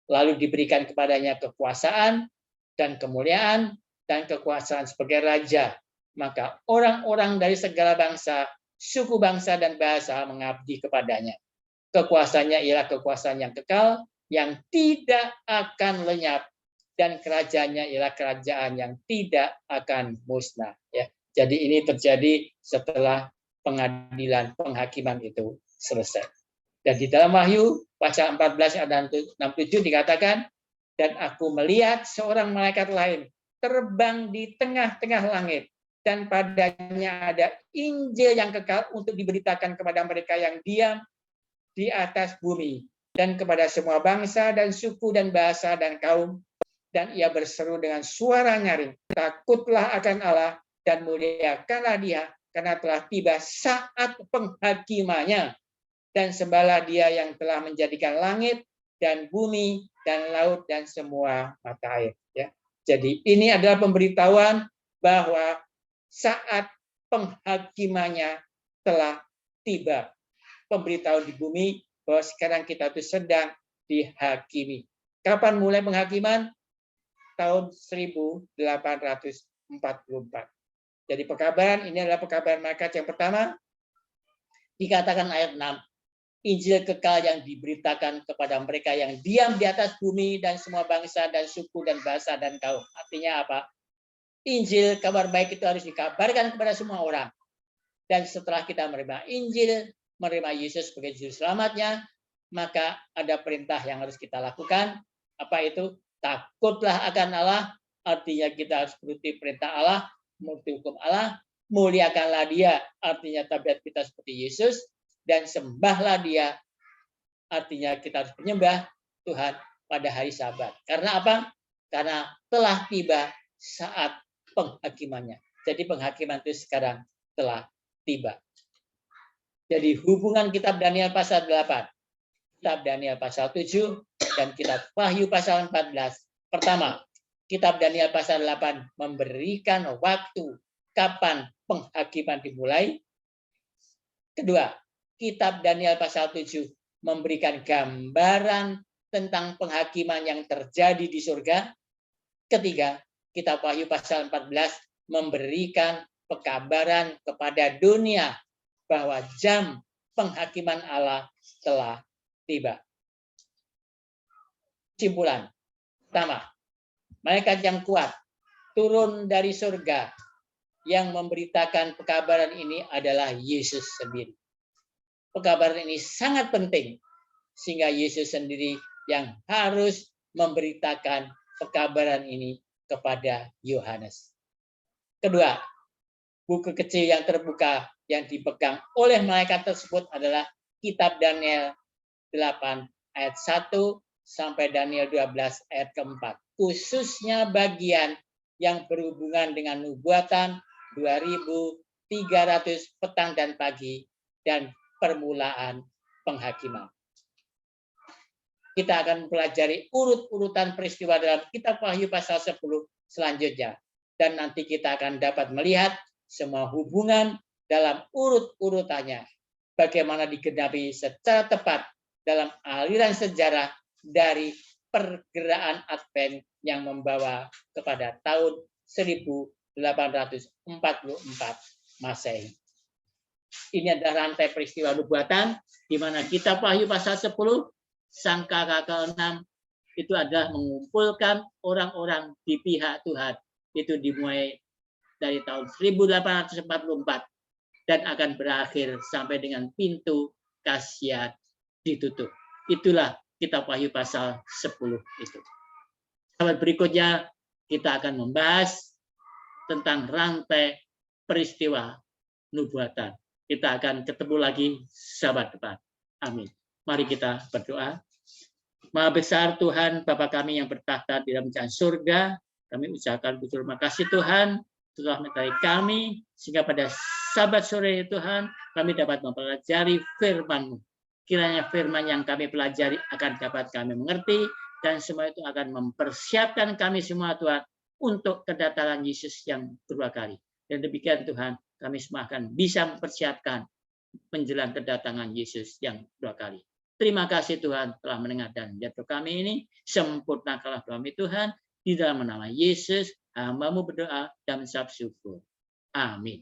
Lalu diberikan kepadanya kekuasaan dan kemuliaan dan kekuasaan sebagai raja. Maka orang-orang dari segala bangsa, suku bangsa dan bahasa mengabdi kepadanya. Kekuasaannya ialah kekuasaan yang kekal, yang tidak akan lenyap, dan kerajaannya ialah kerajaan yang tidak akan musnah. Ya, jadi ini terjadi setelah pengadilan penghakiman itu selesai. Dan di dalam Wahyu pasal 14 ayat 67 dikatakan, dan aku melihat seorang malaikat lain terbang di tengah-tengah langit, dan padanya ada Injil yang kekal untuk diberitakan kepada mereka yang diam di atas bumi, dan kepada semua bangsa dan suku dan bahasa dan kaum. Dan ia berseru dengan suara nyaring, takutlah akan Allah dan muliakanlah dia, karena telah tiba saat penghakimannya. Dan sembahlah dia yang telah menjadikan langit dan bumi dan laut dan semua mata air. Ya. Jadi ini adalah pemberitahuan bahwa saat penghakimannya telah tiba. Pemberitahuan di bumi bahwa sekarang kita itu sedang dihakimi. Kapan mulai penghakiman? Tahun 1844. Jadi pekabaran ini adalah pekabaran malaikat yang pertama. Dikatakan ayat 6. Injil kekal yang diberitakan kepada mereka yang diam di atas bumi dan semua bangsa dan suku dan bahasa dan kaum. Artinya apa? Injil, kabar baik itu harus dikabarkan kepada semua orang. Dan setelah kita menerima Injil, menerima Yesus sebagai juru selamatnya, maka ada perintah yang harus kita lakukan. Apa itu? Takutlah akan Allah, artinya kita harus menuruti perintah Allah, menuruti hukum Allah, muliakanlah Dia, artinya tabiat kita seperti Yesus, dan sembahlah Dia, artinya kita harus menyembah Tuhan pada hari Sabat. Karena apa? Karena telah tiba saat penghakimannya. Jadi penghakiman itu sekarang telah tiba. Jadi hubungan kitab Daniel pasal 8, kitab Daniel pasal 7, dan kitab Wahyu pasal 14. Pertama, kitab Daniel pasal 8 memberikan waktu kapan penghakiman dimulai. Kedua, kitab Daniel pasal 7 memberikan gambaran tentang penghakiman yang terjadi di surga. Ketiga, kitab Wahyu pasal 14 memberikan pekabaran kepada dunia bahwa jam penghakiman Allah telah tiba. Kesimpulan. Pertama, malaikat yang kuat turun dari surga yang memberitakan pekabaran ini adalah Yesus sendiri. Pekabaran ini sangat penting sehingga Yesus sendiri yang harus memberitakan pekabaran ini kepada Yohanes. Kedua, buku kecil yang terbuka yang dipegang oleh malaikat tersebut adalah kitab Daniel 8 ayat 1 sampai Daniel 12 ayat keempat. Khususnya bagian yang berhubungan dengan nubuatan 2300 petang dan pagi dan permulaan penghakiman. Kita akan mempelajari urut-urutan peristiwa dalam kitab Wahyu pasal 10 selanjutnya. Dan nanti kita akan dapat melihat semua hubungan dalam urut-urutannya. Bagaimana digenapi secara tepat dalam aliran sejarah dari pergerakan Advent yang membawa kepada tahun 1844 Masehi. Ini adalah rantai peristiwa nubuatan di mana kitab Wahyu pasal 10 sangkaka ke-6 itu adalah mengumpulkan orang-orang di pihak Tuhan. Itu dimulai dari tahun 1844 dan akan berakhir sampai dengan pintu Kasiat ditutup. Itulah kitab Wahyu pasal 10 itu. Sahabat, berikutnya kita akan membahas tentang rantai peristiwa nubuatan. Kita akan ketemu lagi sahabat depan. Amin. Mari kita berdoa. Maha besar Tuhan, Bapa kami yang bertahta di dalam kerajaan surga, kami ucapkan terima kasih Tuhan telah menyertai kami sehingga pada Sabat sore Tuhan kami dapat mempelajari firman-Mu. Kiranya firman yang kami pelajari akan dapat kami mengerti dan semua itu akan mempersiapkan kami semua Tuhan untuk kedatangan Yesus yang kedua kali. Dan demikian Tuhan, kami semua akan bisa mempersiapkan menjelang kedatangan Yesus yang kedua kali. Terima kasih Tuhan telah mendengar dan jatuh kami ini. Sempurnakanlah kami Tuhan. Di dalam nama Yesus, hamba-Mu berdoa dan mengucap syukur. Amin.